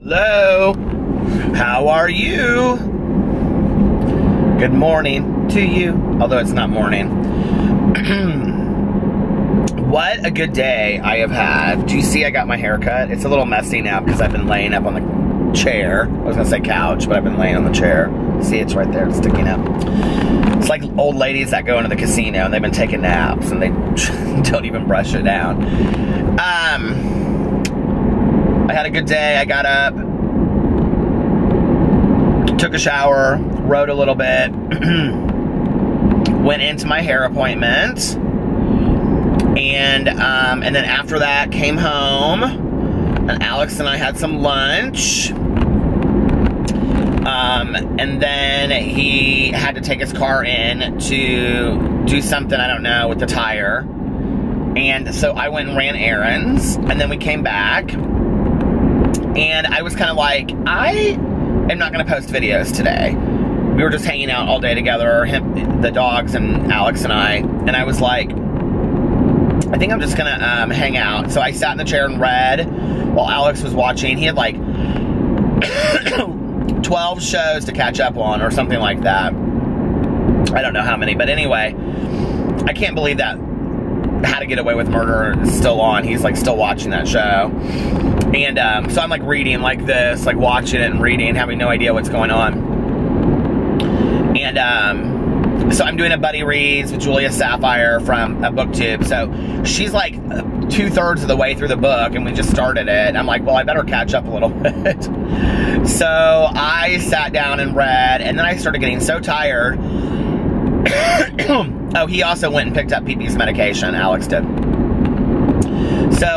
Hello, how are you? Good morning to you, although it's not morning. What a good day I have had. Do you see I got my hair cut? It's a little messy now because I've been laying up on the chair. I was gonna say couch, but I've been laying on the chair. See, it's right there, it's sticking up. It's like old ladies that go into the casino and they've been taking naps and they don't even brush it down. I had a good day. I got up, took a shower, rode a little bit, went into my hair appointment, and then after that came home, and Alex and I had some lunch, and then he had to take his car in to do something, I don't know, with the tire, and so I went and ran errands, and then we came back, and I was kind of like, I am not going to post videos today. We were just hanging out all day together, the dogs and Alex and I was like, I think I'm just going to hang out. So I sat in the chair and read while Alex was watching. He had like 12 shows to catch up on or something like that. I don't know how many, but anyway, I can't believe that How to Get Away with Murder is still on. He's like still watching that show. And so I'm like reading like this, like watching it and reading, having no idea what's going on. And so I'm doing a buddy reads with Julia Sapphire from BookTube. So she's like 2/3 of the way through the book and we just started it. I'm like, well, I better catch up a little bit. So I sat down and read, and then I started getting so tired. Oh, he also went and picked up PP's medication, Alex did. So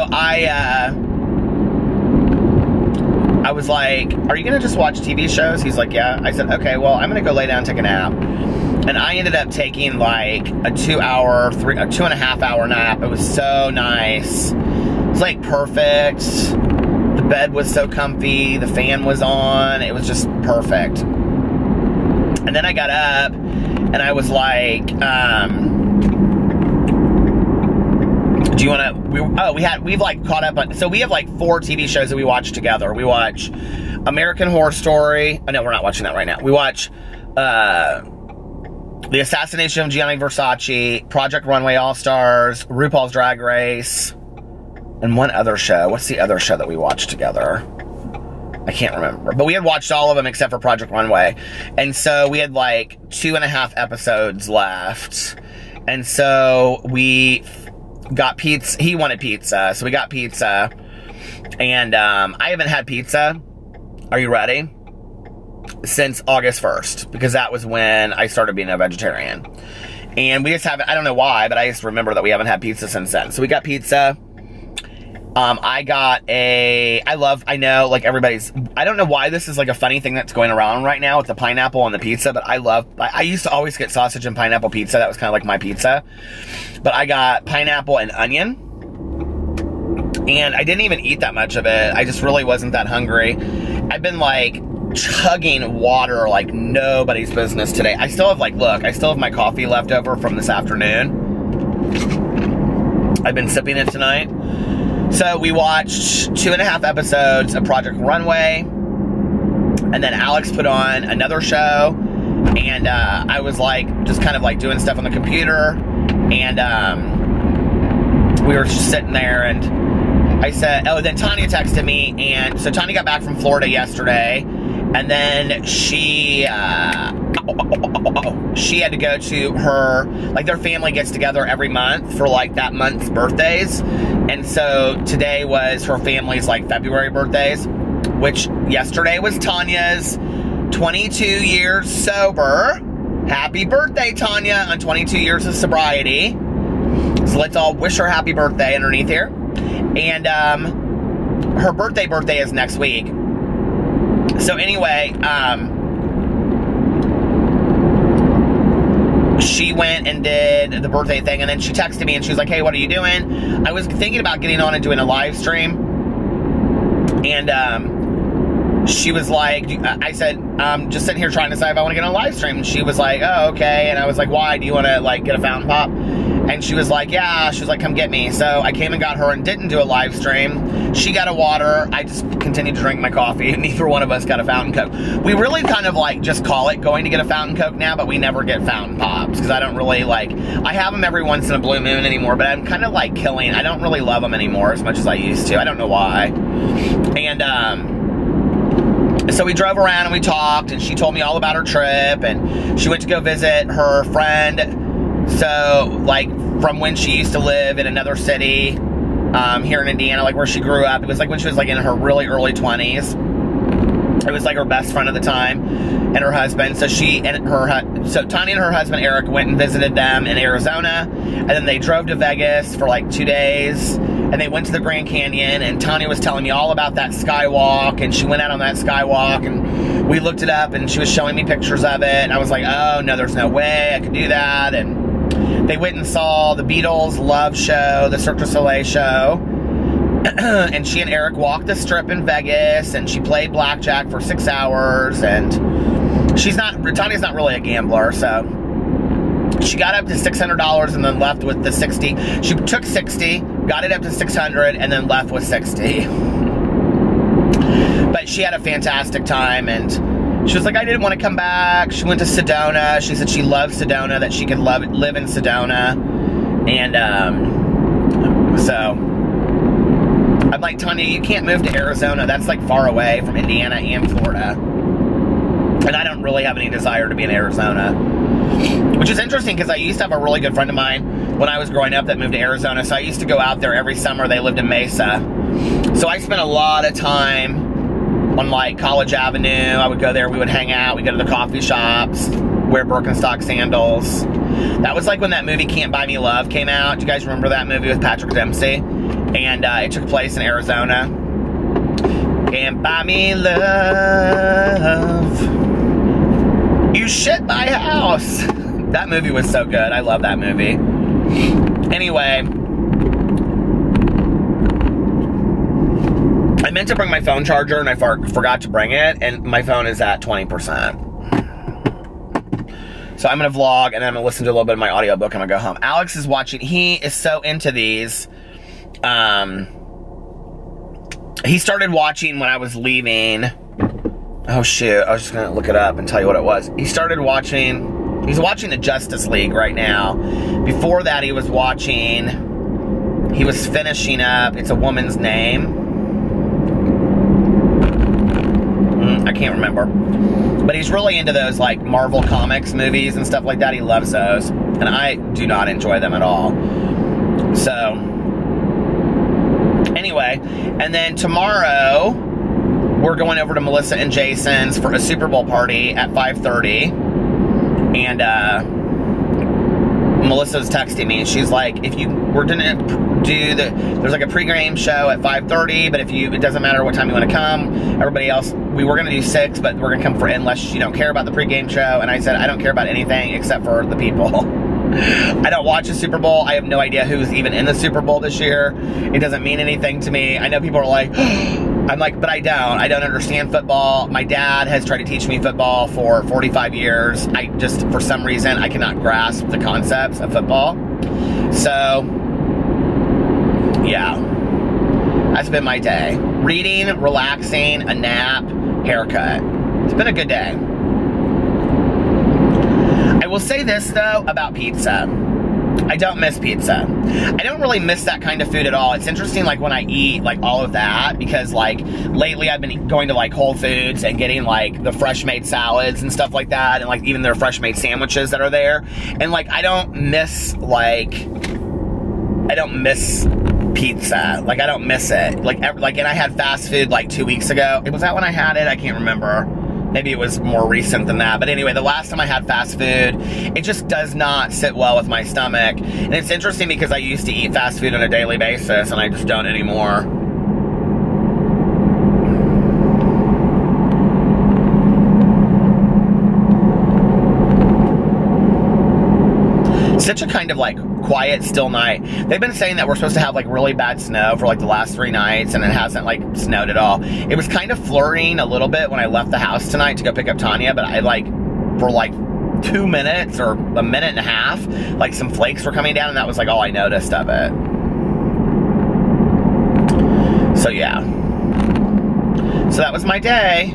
I was like, are you going to just watch TV shows? He's like, yeah. I said, okay, well, I'm going to go lay down and take a nap. And I ended up taking like a 2.5 hour nap. It was so nice. It was like perfect. The bed was so comfy. The fan was on. It was just perfect. And then I got up and I was like, do you want to, we've like caught up on, so we have like 4 TV shows that we watch together. We watch American Horror Story. Oh, no, we're not watching that right now. We watch The Assassination of Gianni Versace, Project Runway All-Stars, RuPaul's Drag Race, and one other show. What's the other show that we watched together? I can't remember. But we had watched all of them except for Project Runway. And so we had like 2.5 episodes left. And so we got pizza. He wanted pizza, so we got pizza. And I haven't had pizza. Are you ready? Since August 1st, because that was when I started being a vegetarian. And we just haven't, I don't know why, but I just remember that we haven't had pizza since then. So we got pizza. I got I know, like everybody's, I don't know why this is like a funny thing that's going around right now with the pineapple on the pizza, but I used to always get sausage and pineapple pizza. That was kind of like my pizza. But I got pineapple and onion. And I didn't even eat that much of it. I just really wasn't that hungry. I've been like chugging water like nobody's business today. I still have like, look, I still have my coffee left over from this afternoon. I've been sipping it tonight. So we watched 2.5 episodes of Project Runway, and then Alex put on another show, and I was like, just kind of like doing stuff on the computer, and we were just sitting there, and I said, oh, then Tanya texted me, and so Tanya got back from Florida yesterday, and then she had to go to her, like their family gets together every month for like that month's birthdays. And so today was her family's like February birthdays, which yesterday was Tanya's 22 years sober. Happy birthday, Tanya, on 22 years of sobriety. So let's all wish her happy birthday underneath here. And her birthday is next week. So anyway, she went and did the birthday thing, and then she texted me and she was like, hey, what are you doing? I was thinking about getting on and doing a live stream, and she was like, I said, just sitting here trying to decide if I want to get on a live stream, and she was like, oh, okay, and I was like, why? Do you want to like get a fountain pop? And she was like, yeah, she was like, come get me. So I came and got her and didn't do a live stream. She got a water. I just continued to drink my coffee. Neither one of us got a fountain Coke. We really kind of like just call it going to get a fountain Coke now, but we never get fountain pops because I don't really like, I have them every once in a blue moon anymore, but I'm kind of like killing. I don't really love them anymore as much as I used to. I don't know why. And, so we drove around and we talked, and she told me all about her trip, and she went to go visit her friend. So, like, from when she used to live in another city here in Indiana, like where she grew up. It was like when she was like in her really early 20s. It was like her best friend at the time and her husband. So Tanya and her husband Eric went and visited them in Arizona, and then they drove to Vegas for like 2 days, and they went to the Grand Canyon, and Tanya was telling me all about that skywalk, and she went out on that skywalk, and we looked it up, and she was showing me pictures of it, and I was like, oh no, there's no way I could do that. And they went and saw the Beatles Love show, the Cirque du Soleil show. And she and Eric walked the strip in Vegas, and she played blackjack for 6 hours, and Tanya's not really a gambler, so she got up to $600 and then left with the 60. She took 60, got it up to 600, and then left with 60. But she had a fantastic time, and she was like, I didn't want to come back. She went to Sedona. She said she loves Sedona, that she could live in Sedona. And so I'm like, Tanya, you can't move to Arizona. That's like far away from Indiana and Florida. And I don't really have any desire to be in Arizona. Which is interesting because I used to have a really good friend of mine when I was growing up that moved to Arizona. So I used to go out there every summer. They lived in Mesa. So I spent a lot of time on like College Avenue. I would go there. We would hang out. We'd go to the coffee shops, wear Birkenstock sandals. That was like when that movie Can't Buy Me Love came out. Do you guys remember that movie with Patrick Dempsey? And it took place in Arizona. Can't buy me love. You shit my house. That movie was so good. I love that movie. Anyway, I meant to bring my phone charger and I forgot to bring it, and my phone is at 20%. So I'm going to vlog, and then I'm going to listen to a little bit of my audiobook, and I'm going to go home. Alex is watching. He is so into these. He started watching when I was leaving. Oh shoot, I was just gonna look it up and tell you what it was. He's watching the Justice League right now. Before that, he was finishing up It's a Woman's Name. I can't remember. But he's really into those like Marvel Comics movies and stuff like that. He loves those. And I do not enjoy them at all. So anyway, and then tomorrow we're going over to Melissa and Jason's for a Super Bowl party at 5:30, and Melissa's texting me, and she's like, we're gonna do there's like a pre-game show at 5:30, but it doesn't matter what time you want to come. Everybody else, we were gonna do 6, but we're gonna come for unless you don't care about the pre-game show. And I said, I don't care about anything except for the people. I don't watch the Super Bowl. I have no idea who's even in the Super Bowl this year. It doesn't mean anything to me. I know people are like, I'm like, but I don't understand football. My dad has tried to teach me football for 45 years. I just, for some reason, I cannot grasp the concepts of football. So, yeah. That's been my day. Reading, relaxing, a nap, haircut. It's been a good day. I will say this, though, about pizza. I don't miss pizza. I don't really miss that kind of food at all. It's interesting, like, when I eat, like, all of that, because, like, lately I've been going to, like, Whole Foods and getting, like, the fresh-made salads and stuff like that, and, like, even their fresh-made sandwiches that are there. And, like, I don't miss pizza. Like, I don't miss it. Like, and I had fast food, like, 2 weeks ago. Was that when I had it? I can't remember. Maybe it was more recent than that. But anyway, the last time I had fast food, it just does not sit well with my stomach. And it's interesting because I used to eat fast food on a daily basis, and I just don't anymore. Such a kind of like quiet, still night. They've been saying that we're supposed to have like really bad snow for like the last 3 nights, and it hasn't like snowed at all. It was kind of flurrying a little bit when I left the house tonight to go pick up Tanya, but I like, for like 2 minutes or a minute and a half, like some flakes were coming down, and that was like all I noticed of it. So yeah. So that was my day.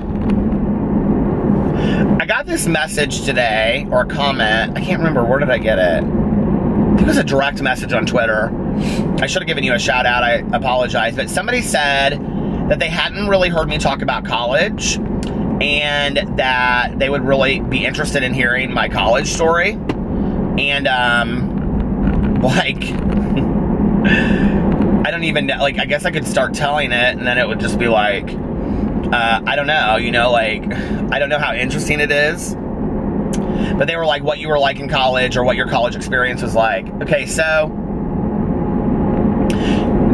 I got this message today, or a comment. I can't remember, where did I get it? I think it was a direct message on Twitter. I should have given you a shout out, I apologize. But somebody said that they hadn't really heard me talk about college, and that they would really be interested in hearing my college story. And, like, I don't even know, like, I guess I could start telling it, and then it would just be like, I don't know, you know, like, I don't know how interesting it is. But they were like, what you were like in college, or what your college experience was like. Okay, so,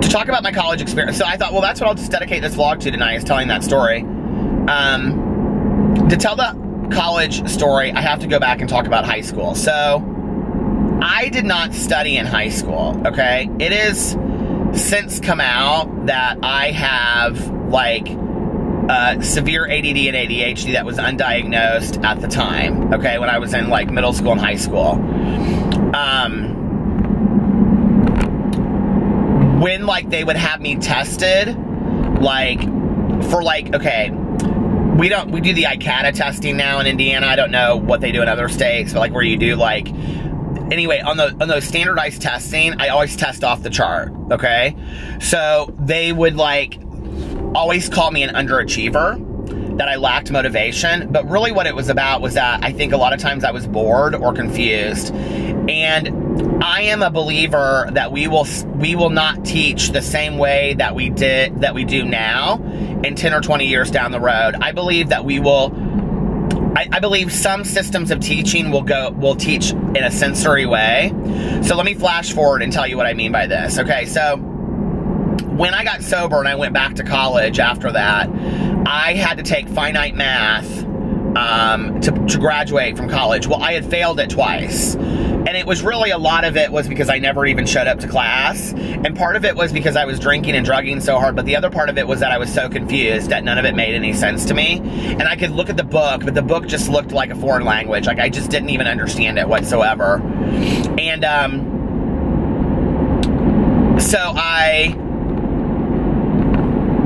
to talk about my college experience, so I thought, well, that's what I'll just dedicate this vlog to tonight, is telling that story. To tell the college story, I have to go back and talk about high school. So, I did not study in high school, okay? It is since come out that I have, like, severe ADD and ADHD that was undiagnosed at the time, okay, when I was in, like, middle school and high school. When, like, they would have me tested, like, for, like, okay, we do the ICATA testing now in Indiana. I don't know what they do in other states, but, like, where you do, like, anyway, on those standardized testing, I always test off the chart, okay? So, they would, like, always call me an underachiever, that I lacked motivation, but really what it was about was that I think a lot of times I was bored or confused. And I am a believer that we will not teach the same way that we do now in 10 or 20 years down the road. I believe that we will, I believe some systems of teaching will teach in a sensory way. So let me flash forward and tell you what I mean by this. Okay, so when I got sober and I went back to college after that, I had to take finite math to graduate from college. Well, I had failed it twice. And it was really, a lot of it was because I never even showed up to class. And part of it was because I was drinking and drugging so hard. But the other part of it was that I was so confused that none of it made any sense to me. And I could look at the book, but the book just looked like a foreign language. Like, I just didn't even understand it whatsoever. And, so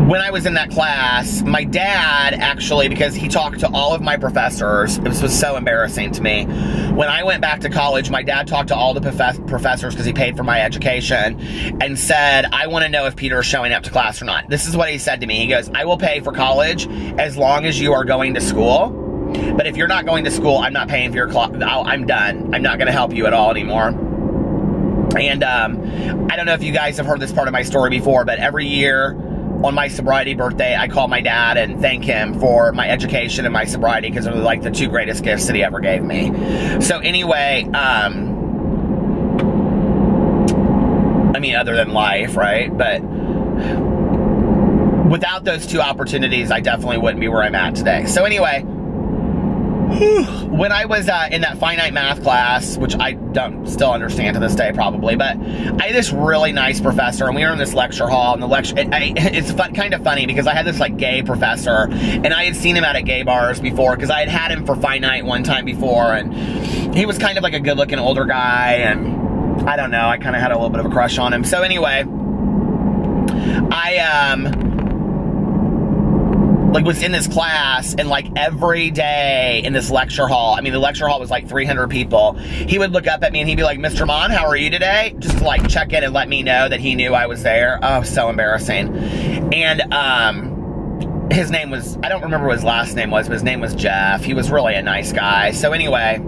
when I was in that class, my dad actually, because he talked to all of my professors, this was so embarrassing to me. When I went back to college, my dad talked to all the professors because he paid for my education and said, I want to know if Peter is showing up to class or not. This is what he said to me. He goes, I will pay for college as long as you are going to school. But if you're not going to school, I'm not paying for your class. I'm done. I'm not going to help you at all anymore. And I don't know if you guys have heard this part of my story before, but every year, on my sobriety birthday, I call my dad and thank him for my education and my sobriety, because they're like the two greatest gifts that he ever gave me. So anyway, I mean, other than life, right? But without those two opportunities, I definitely wouldn't be where I'm at today. So anyway, when I was in that finite math class, which I don't still understand to this day probably, but I had this really nice professor, and we were in this lecture hall, and the lecture, it's kind of funny because I had this like gay professor, and I had seen him out at gay bars before because I had him for finite one time before, and he was kind of like a good looking older guy, and I don't know, I kind of had a little bit of a crush on him. So anyway, like was in this class, and like every day in this lecture hall, I mean the lecture hall was like 300 people, he would look up at me and he'd be like, Mr. Monn, how are you today? Just to like check in and let me know that he knew I was there. Oh, so embarrassing. And his name was, I don't remember what his last name was, but his name was Jeff. He was really a nice guy. So anyway,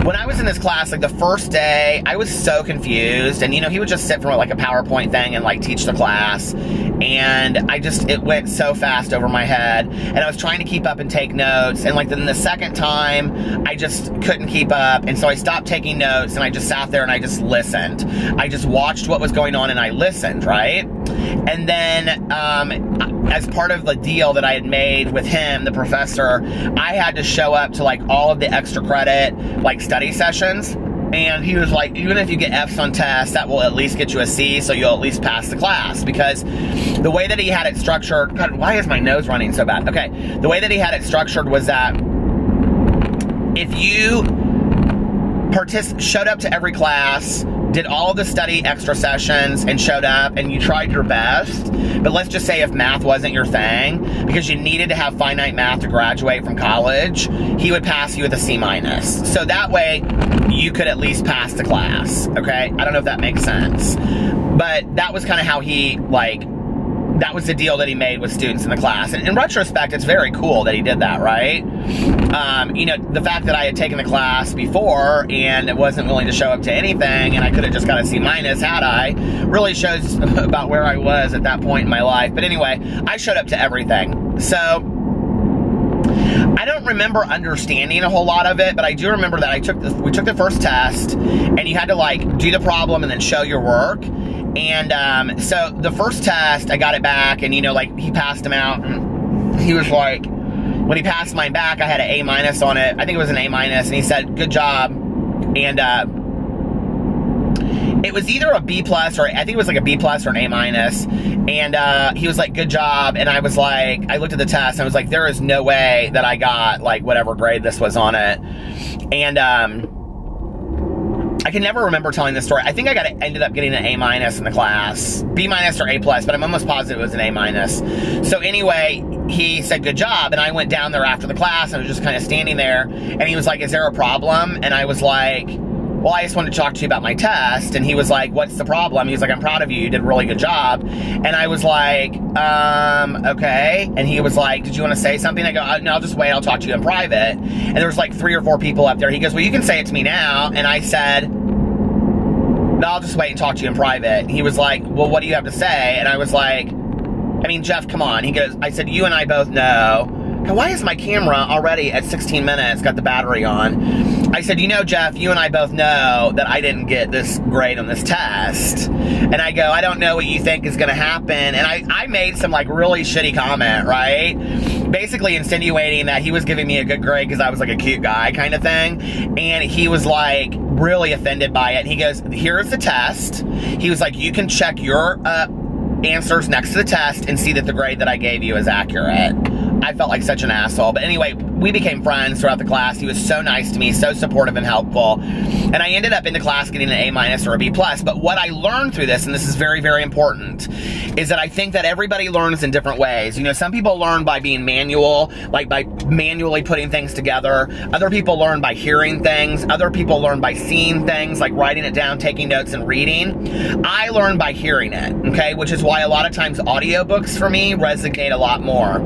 when I was in this class, like the first day, I was so confused, and you know, he would just sit for like a PowerPoint thing and like teach the class, and it went so fast over my head, and I was trying to keep up and take notes, and like then the second time, I just couldn't keep up, and so I stopped taking notes, and I just sat there and I just listened. I just watched what was going on and I listened, right? And then, as part of the deal that I had made with him, the professor, I had to show up to like all of the extra credit, like study sessions. And he was like, even if you get F's on tests, that will at least get you a C, so you'll at least pass the class. Because the way that he had it structured, God, why is my nose running so bad? Okay, the way that he had it structured was that if you showed up to every class, did all of the study extra sessions, and showed up, and you tried your best, but let's just say if math wasn't your thing, because you needed to have finite math to graduate from college, he would pass you with a C-. So that way, you could at least pass the class, okay? I don't know if that makes sense. But that was kind of how he, like, that was the deal that he made with students in the class. And in retrospect, it's very cool that he did that, right? You know, the fact that I had taken the class before and wasn't willing to show up to anything, and I could have just got a C- had I, really shows about where I was at that point in my life. But anyway, I showed up to everything. So I don't remember understanding a whole lot of it, but I do remember that we took the first test, and you had to, like, do the problem and then show your work. And so the first test, I got it back, and, you know, like, he passed them out, and he was like, when he passed mine back, I had an A- on it. I think it was an A-, and he said, good job. And it was either a B+, or I think it was like a B+ or an A-. And he was like, good job. And I was like, I looked at the test, and I was like, there is no way that I got, like, whatever grade this was on it. And I can never remember telling this story. I think I ended up getting an A- in the class, B- or A+, but I'm almost positive it was an A-. So anyway, he said, good job. And I went down there after the class, and I was just kind of standing there, and he was like, is there a problem? And I was like, well, I just wanted to talk to you about my test. And he was like, what's the problem? He was like, I'm proud of you. You did a really good job. And I was like, okay. And he was like, did you want to say something? I go, no, I'll just wait. I'll talk to you in private. And there was like 3 or 4 people up there. He goes, well, you can say it to me now. And I said, no, I'll just wait and talk to you in private. And he was like, well, what do you have to say? And I was like, I mean, Jeff, come on. He goes, I said, you and I both know. Now, why is my camera already at 16 minutes, got the battery on? I said, you know, Jeff, you and I both know that I didn't get this grade on this test. And I go, I don't know what you think is going to happen. And I made some, like, really shitty comment, right? Basically insinuating that he was giving me a good grade because I was, like, a cute guy kind of thing. And he was, like, really offended by it. And he goes, here's the test. He was like, you can check your answers next to the test and see that the grade that I gave you is accurate. I felt like such an asshole. But anyway, we became friends throughout the class. He was so nice to me, so supportive and helpful. And I ended up in the class getting an A- or a B+. But what I learned through this, and this is very, very important, is that I think that everybody learns in different ways. You know, some people learn by being manual, like by manually putting things together. Other people learn by hearing things. Other people learn by seeing things, like writing it down, taking notes, and reading. I learn by hearing it, okay? Which is why a lot of times audiobooks for me resonate a lot more.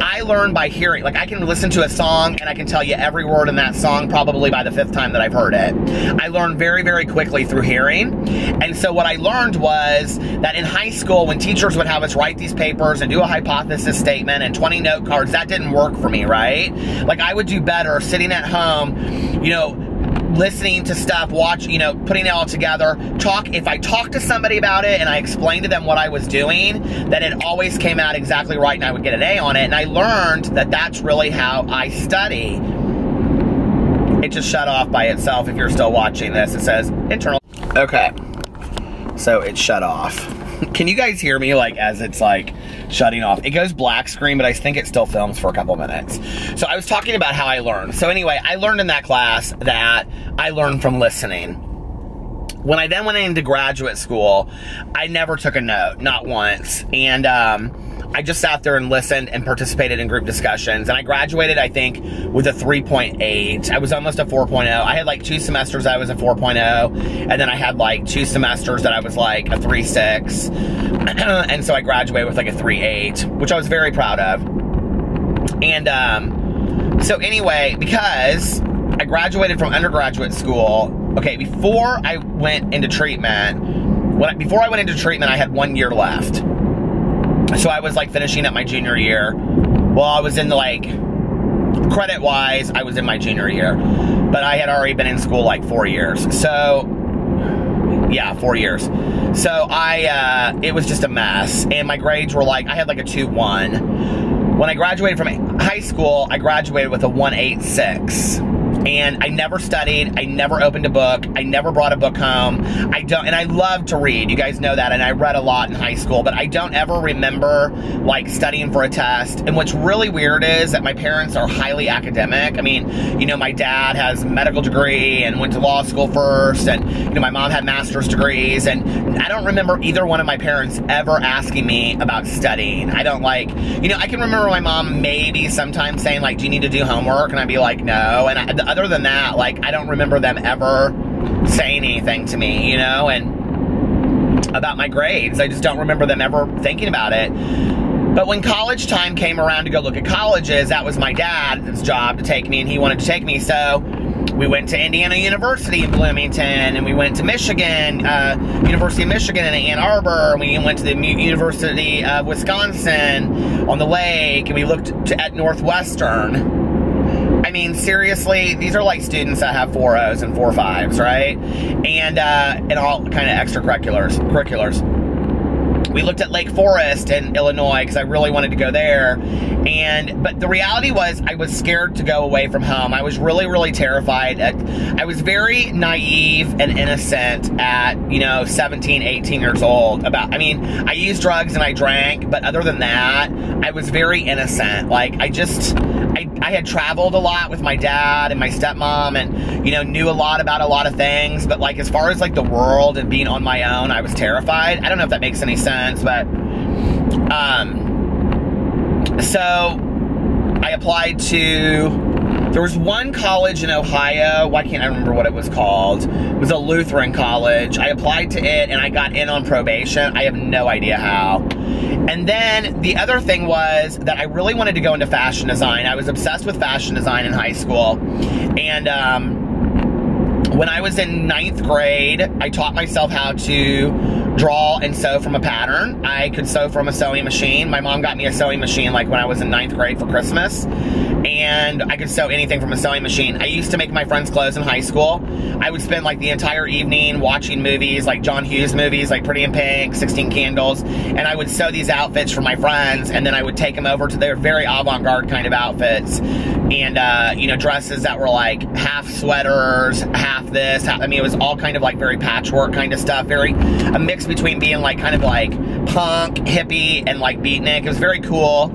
I learn by hearing. Like, I can listen to a song and I can tell you every word in that song probably by the 5th time that I've heard it. I learn very, very quickly through hearing. And so what I learned was that in high school, when teachers would have us write these papers and do a hypothesis statement and 20 note cards, that didn't work for me, right? Like, I would do better sitting at home, you know, listening to stuff, you know, putting it all together. If I talked to somebody about it and I explained to them what I was doing, that it always came out exactly right and I would get an A on it. And I learned that that's really how I study. It just shut off by itself. If you're still watching this, it says internal. Okay, so it shut off. Can you guys hear me, like, as it's, like, shutting off? It goes black screen, but I think it still films for a couple minutes. So I was talking about how I learned. So anyway, I learned in that class that I learned from listening. When I then went into graduate school, I never took a note, not once. And I just sat there and listened and participated in group discussions. And I graduated, I think, with a 3.8. I was almost a 4.0. I had like 2 semesters I was a 4.0. And then I had like 2 semesters that I was like a 3.6. And so I graduated with like a 3.8, which I was very proud of. And so anyway, because I graduated from undergraduate school, okay, before I went into treatment, I had 1 year left. So I was like finishing up my junior year. Well, I was in the, like, credit-wise, I was in my junior year. But I had already been in school like 4 years. So, yeah, 4 years. So it was just a mess. And my grades were like, I had like a 2.1. When I graduated from high school, I graduated with a 1.86. And I never studied. I never opened a book. I never brought a book home. And I love to read. You guys know that. And I read a lot in high school, but I don't ever remember like studying for a test. And what's really weird is that my parents are highly academic. I mean, you know, my dad has a medical degree and went to law school first. And, you know, my mom had master's degrees. And I don't remember either one of my parents ever asking me about studying. I don't like, you know, I can remember my mom maybe sometimes saying like, do you need to do homework? And I'd be like, no. And other than that, like, I don't remember them ever saying anything to me, you know, and about my grades. I just don't remember them ever thinking about it. But when college time came around to go look at colleges, that was my dad's job to take me, and he wanted to take me. So we went to Indiana University in Bloomington, and we went to Michigan, University of Michigan in Ann Arbor, and we went to the University of Wisconsin on the lake, and we looked at Northwestern. I mean, seriously, these are like students that have 4.0s and 4.5s, right? And all kind of extracurriculars. We looked at Lake Forest in Illinois because I really wanted to go there. But the reality was I was scared to go away from home. I was really, really terrified. I was very naive and innocent at, you know, 17, 18 years old. I mean, I used drugs and I drank, but other than that, I was very innocent. Like, I had traveled a lot with my dad and my stepmom and, you know, knew a lot about a lot of things. But, like, as far as, like, the world and being on my own, I was terrified. I don't know if that makes any sense, but, so I applied to, there was one college in Ohio. Why can't I remember what it was called? It was a Lutheran college. I applied to it and I got in on probation. I have no idea how. And then the other thing was that I really wanted to go into fashion design. I was obsessed with fashion design in high school. And when I was in 9th grade, I taught myself how to draw and sew from a pattern. I could sew from a sewing machine. My mom got me a sewing machine like when I was in 9th grade for Christmas. And I could sew anything from a sewing machine. I used to make my friends' clothes in high school. I would spend like the entire evening watching movies, like John Hughes movies, like Pretty in Pink, 16 Candles, and I would sew these outfits for my friends, and then I would take them over to their very avant-garde kind of outfits, and, you know, dresses that were like half sweaters, half this, I mean, it was all kind of like very patchwork kind of stuff, a mix between being like kind of like punk, hippie, and like beatnik. It was very cool.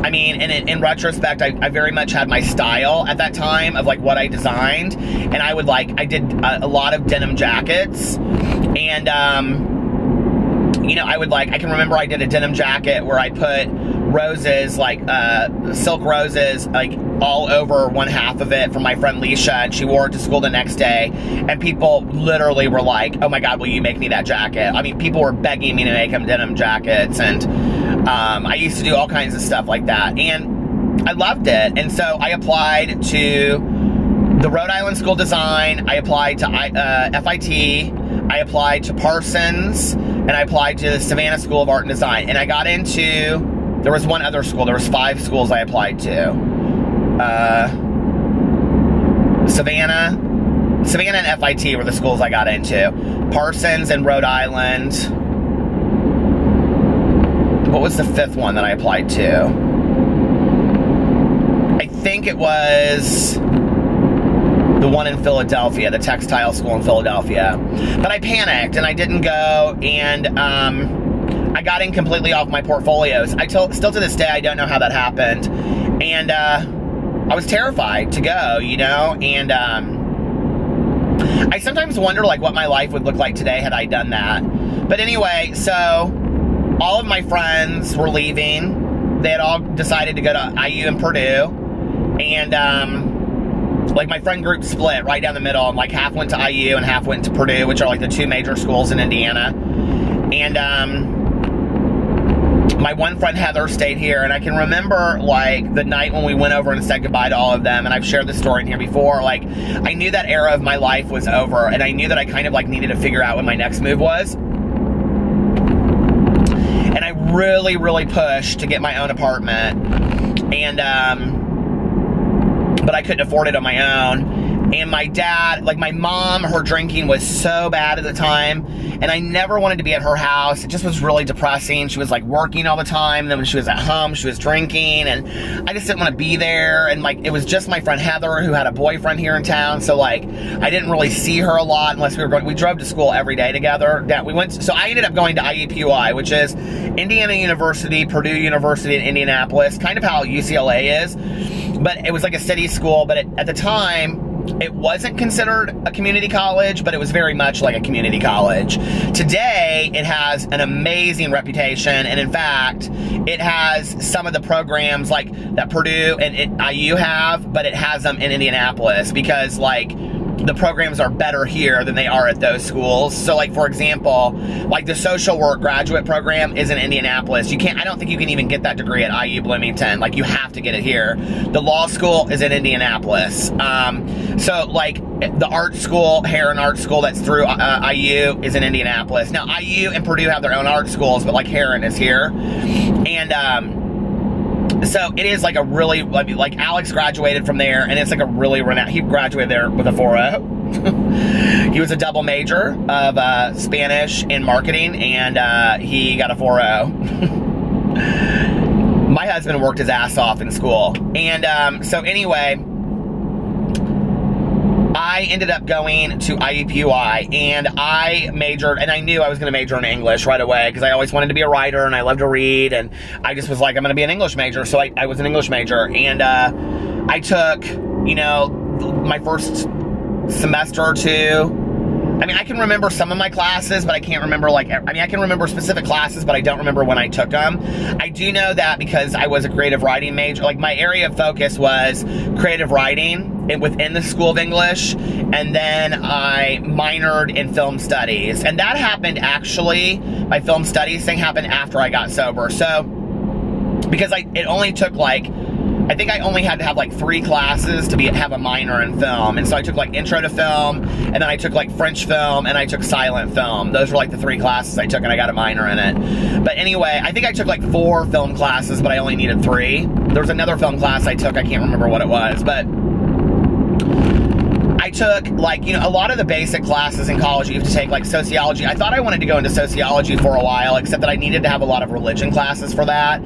I mean, and in retrospect, I very much had my style at that time of like what I designed, and I did a lot of denim jackets, and you know, I can remember I did a denim jacket where I put roses, like silk roses, like all over one half of it for my friend Leisha, and she wore it to school the next day, and people literally were like, oh my God, will you make me that jacket? I mean, people were begging me to make them denim jackets, and I used to do all kinds of stuff like that, and I loved it. And so I applied to the Rhode Island School of Design, I applied to FIT, I applied to Parsons, and I applied to the Savannah School of Art and Design, and I got into, there was one other school, there was 5 schools I applied to. Savannah and FIT were the schools I got into. Parsons and Rhode Island. What was the 5th one that I applied to? I think it was the one in Philadelphia, the textile school in Philadelphia. But I panicked and I didn't go, and I got in completely off my portfolios. Still to this day, I don't know how that happened. And I was terrified to go, you know, and I sometimes wonder like what my life would look like today had I done that. But anyway, so all of my friends were leaving. They had all decided to go to IU and Purdue, and like my friend group split right down the middle, and like half went to IU and half went to Purdue, which are like the 2 major schools in Indiana. And my one friend Heather stayed here, and I can remember like the night when we went over and said goodbye to all of them, and I've shared this story in here before. Like, I knew that era of my life was over, and I knew that I kind of like needed to figure out what my next move was. And I really, really pushed to get my own apartment, and but I couldn't afford it on my own. And my dad, like my mom, her drinking was so bad at the time, and I never wanted to be at her house. It just was really depressing. She was like working all the time, and then when she was at home, she was drinking, and I just didn't want to be there. And like, it was just my friend Heather, who had a boyfriend here in town, so like, I didn't really see her a lot unless we were going. We drove to school every day together. So I ended up going to IUPUI, which is Indiana University, Purdue University in Indianapolis, kind of how UCLA is, but it was like a city school. But at the time, it wasn't considered a community college, but it was very much like a community college. Today, it has an amazing reputation, and in fact, it has some of the programs like that Purdue and IU have, but it has them in Indianapolis because like the programs are better here than they are at those schools. So like, for example, like the social work graduate program is in Indianapolis. I don't think you can even get that degree at IU Bloomington. Like, you have to get it here. The law school is in Indianapolis. So like the art school, Heron Art School, that's through IU, is in Indianapolis. Now IU and Purdue have their own art schools, but like Heron is here. And so it is like a really, like Alex graduated from there, and it's like a really renowned, he graduated there with a 4.0. He was a double major of Spanish and marketing, and he got a 4.0. My husband worked his ass off in school. And so anyway, I ended up going to IUPUI, and I majored, and I knew I was going to major in English right away because I always wanted to be a writer and I love to read, and I just was like, I'm going to be an English major. So I was an English major, and I took, you know, my first semester or two. I mean, I can remember some of my classes, but I can't remember, like, I mean, I can remember specific classes, but I don't remember when I took them. I do know that because I was a creative writing major, like, my area of focus was creative writing within the School of English, and then I minored in film studies. And that happened, actually, my film studies thing happened after I got sober. So, because it only took, like, I think I only had to have like 3 classes to have a minor in film. And so I took like intro to film, and then I took like French film, and I took silent film. Those were like the 3 classes I took, and I got a minor in it. But anyway, I think I took like 4 film classes, but I only needed 3. There was another film class I took, I can't remember what it was, but I took, like, you know, a lot of the basic classes in college. You have to take, like, sociology. I thought I wanted to go into sociology for a while, except that I needed to have a lot of religion classes for that.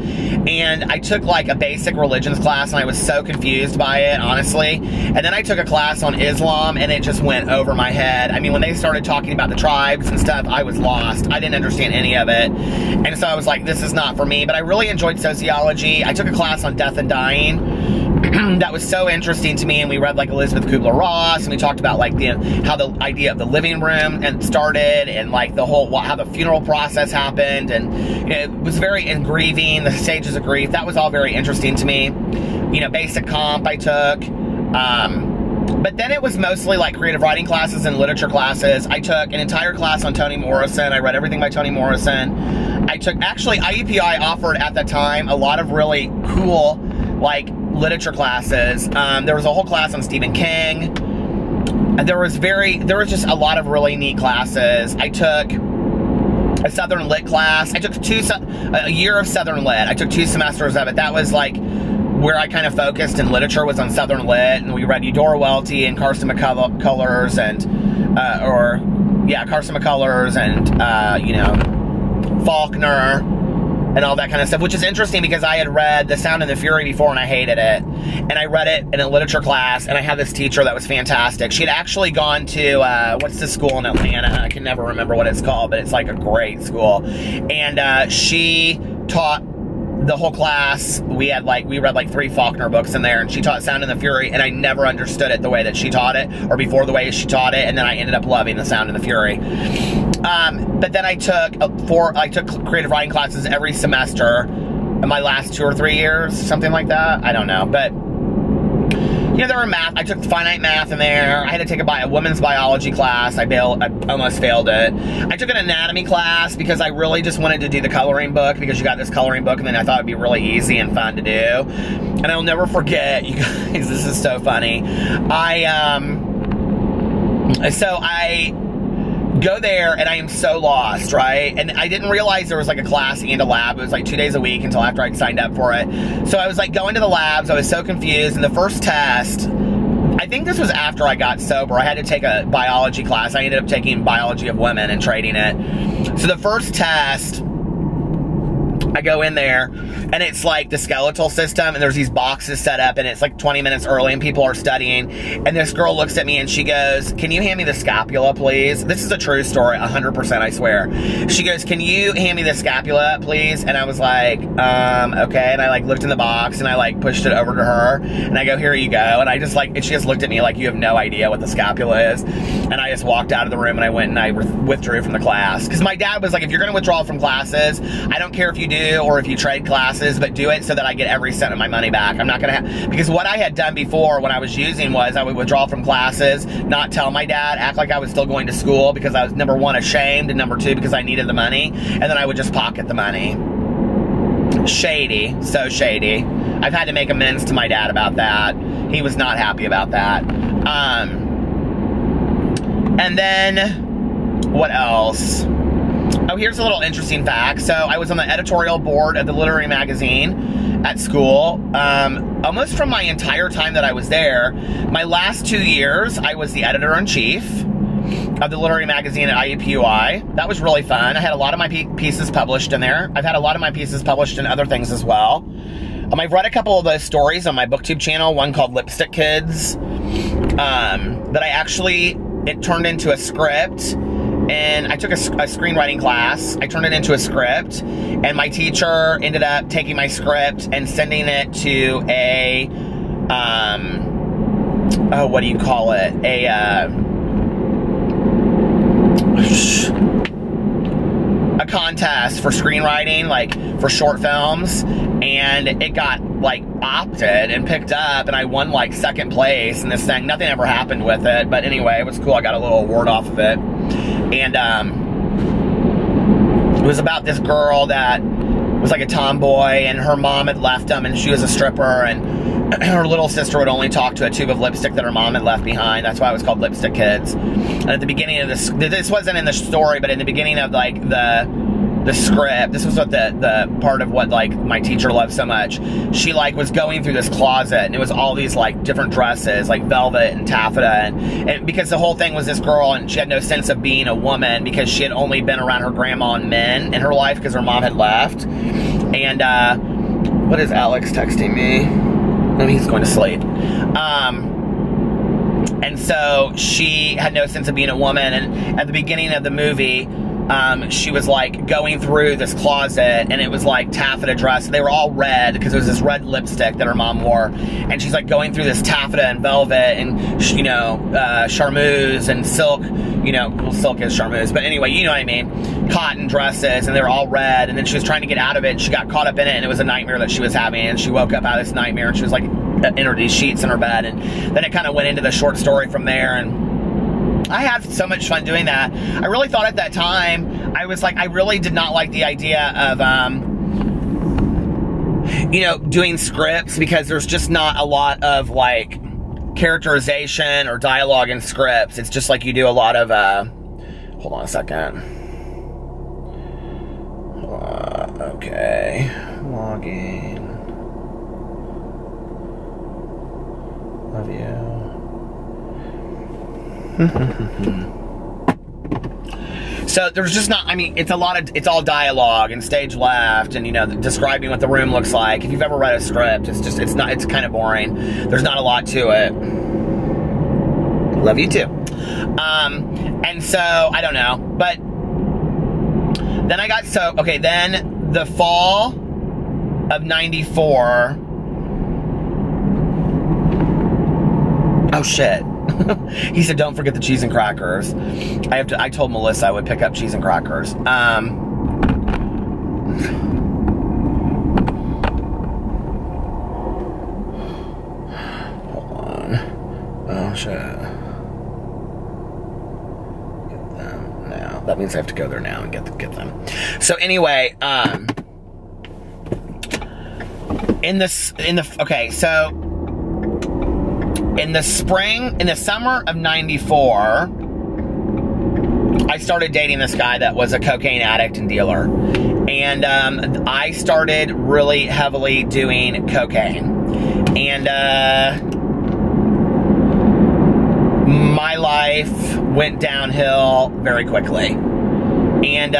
And I took, like, a basic religions class, and I was so confused by it, honestly. And then I took a class on Islam, and it just went over my head. I mean, when they started talking about the tribes and stuff, I was lost. I didn't understand any of it. And so I was like, this is not for me. But I really enjoyed sociology. I took a class on death and dying. That was so interesting to me, and we read like Elizabeth Kubler-Ross, and we talked about like how the idea of the living room and started, and like the whole how the funeral process happened, and you know, it was very grieving, the stages of grief. That was all very interesting to me. You know, basic comp I took, but then it was mostly like creative writing classes and literature classes. I took an entire class on Toni Morrison. I read everything by Toni Morrison. I took, actually, IUPI offered at that time a lot of really cool like literature classes. There was a whole class on Stephen King. There was just a lot of really neat classes. I took a Southern Lit class. I took a year of Southern Lit. I took 2 semesters of it. That was like where I kind of focused in literature, was on Southern Lit, and we read Eudora Welty and Carson McCullers and Carson McCullers and you know, Faulkner and all that kind of stuff, which is interesting because I had read The Sound and the Fury before and I hated it. And I read it in a literature class, and I had this teacher that was fantastic. She had actually gone to, what's the school in Atlanta? I can never remember what it's called, but it's like a great school. And she taught the whole class. We read like 3 Faulkner books in there, and she taught Sound and the Fury, and I never understood it the way that she taught it, or before the way she taught it, and then I ended up loving The Sound and the Fury. But then I took creative writing classes every semester in my last 2 or 3 years, something like that. I don't know, but you know, there were math. I took finite math in there. I had to take a women's biology class. I almost failed it. I took an anatomy class because I really just wanted to do the coloring book, because you got this coloring book, and then I thought it'd be really easy and fun to do. And I'll never forget, you guys, this is so funny. So I go there, and I am so lost, right? And I didn't realize there was like a class and a lab. It was like 2 days a week until after I'd signed up for it. So I was like going to the labs. I was so confused. And the first test, I think this was after I got sober. I had to take a biology class. I ended up taking biology of women and trading it. So the first test, I go in there, and it's like the skeletal system, and there's these boxes set up, and it's like 20 minutes early, and people are studying, and this girl looks at me, and she goes, "Can you hand me the scapula, please?" This is a true story, 100%, I swear. She goes, "Can you hand me the scapula, please?" And I was like, okay, and I like looked in the box, and I like pushed it over to her, and I go, "Here you go," and I just like, and she just looked at me like, "You have no idea what the scapula is," and I just walked out of the room, and I went and I withdrew from the class, because my dad was like, "If you're going to withdraw from classes, I don't care if you do or if you trade classes, but do it so that I get every cent of my money back." I'm not gonna because what I had done before when I was using was I would withdraw from classes, not tell my dad, act like I was still going to school because I was, number one, ashamed, and number two, because I needed the money, and then I would just pocket the money. Shady, so shady. I've had to make amends to my dad about that. He was not happy about that. And then, what else? Oh, here's a little interesting fact. So I was on the editorial board of the literary magazine at school, almost from my entire time that I was there. My last 2 years, I was the editor-in-chief of the literary magazine at IUPUI. That was really fun. I had a lot of my pieces published in there. I've had a lot of my pieces published in other things as well. I've read a couple of those stories on my BookTube channel, one called Lipstick Kids, that I actually, it turned into a script. And I took a screenwriting class. I turned it into a script, and my teacher ended up taking my script and sending it to a, oh, what do you call it? A contest for screenwriting, like for short films, and it got like opted and picked up, and I won like second place in this thing. Nothing ever happened with it, but anyway, it was cool. I got a little award off of it. And it was about this girl that was like a tomboy, and her mom had left him, and she was a stripper, and her little sister would only talk to a tube of lipstick that her mom had left behind. That's why it was called Lipstick Kids. And at the beginning of this wasn't in the story, but in the beginning of like the script, this was what the part of what like my teacher loved so much. She like was going through this closet, and it was all these like different dresses, like velvet and taffeta, and because the whole thing was this girl, and she had no sense of being a woman because she had only been around her grandma and men in her life because her mom had left. And what is Alex texting me? No, he's going to sleep. And so she had no sense of being a woman, and at the beginning of the movie, she was like going through this closet, and it was like taffeta dress. They were all red because it was this red lipstick that her mom wore, and she's like going through this taffeta and velvet and, you know, charmeuse and silk, you know, well, silk is charmeuse, but anyway, you know what I mean, cotton dresses, and they were all red, and then she was trying to get out of it, and she got caught up in it, and it was a nightmare that she was having, and she woke up out of this nightmare, and she was like in these sheets in her bed, and then it kind of went into the short story from there, and I had so much fun doing that. I really thought at that time, I was like, I really did not like the idea of, you know, doing scripts, because there's just not a lot of like characterization or dialogue in scripts. It's just like you do a lot of, hold on a second. Okay, logging. Love you. So there's just not, I mean, it's all dialogue and stage left, and, you know, describing what the room looks like. If you've ever read a script, it's kind of boring. There's not a lot to it. Love you too. And so, I don't know, but then I got then the fall of '94, oh shit. He said, "Don't forget the cheese and crackers." I told Melissa I would pick up cheese and crackers. Hold on. Oh shit. Get them now. That means I have to go there now and get them. So anyway, in the summer of '94, I started dating this guy that was a cocaine addict and dealer. And I started really heavily doing cocaine. And my life went downhill very quickly. And,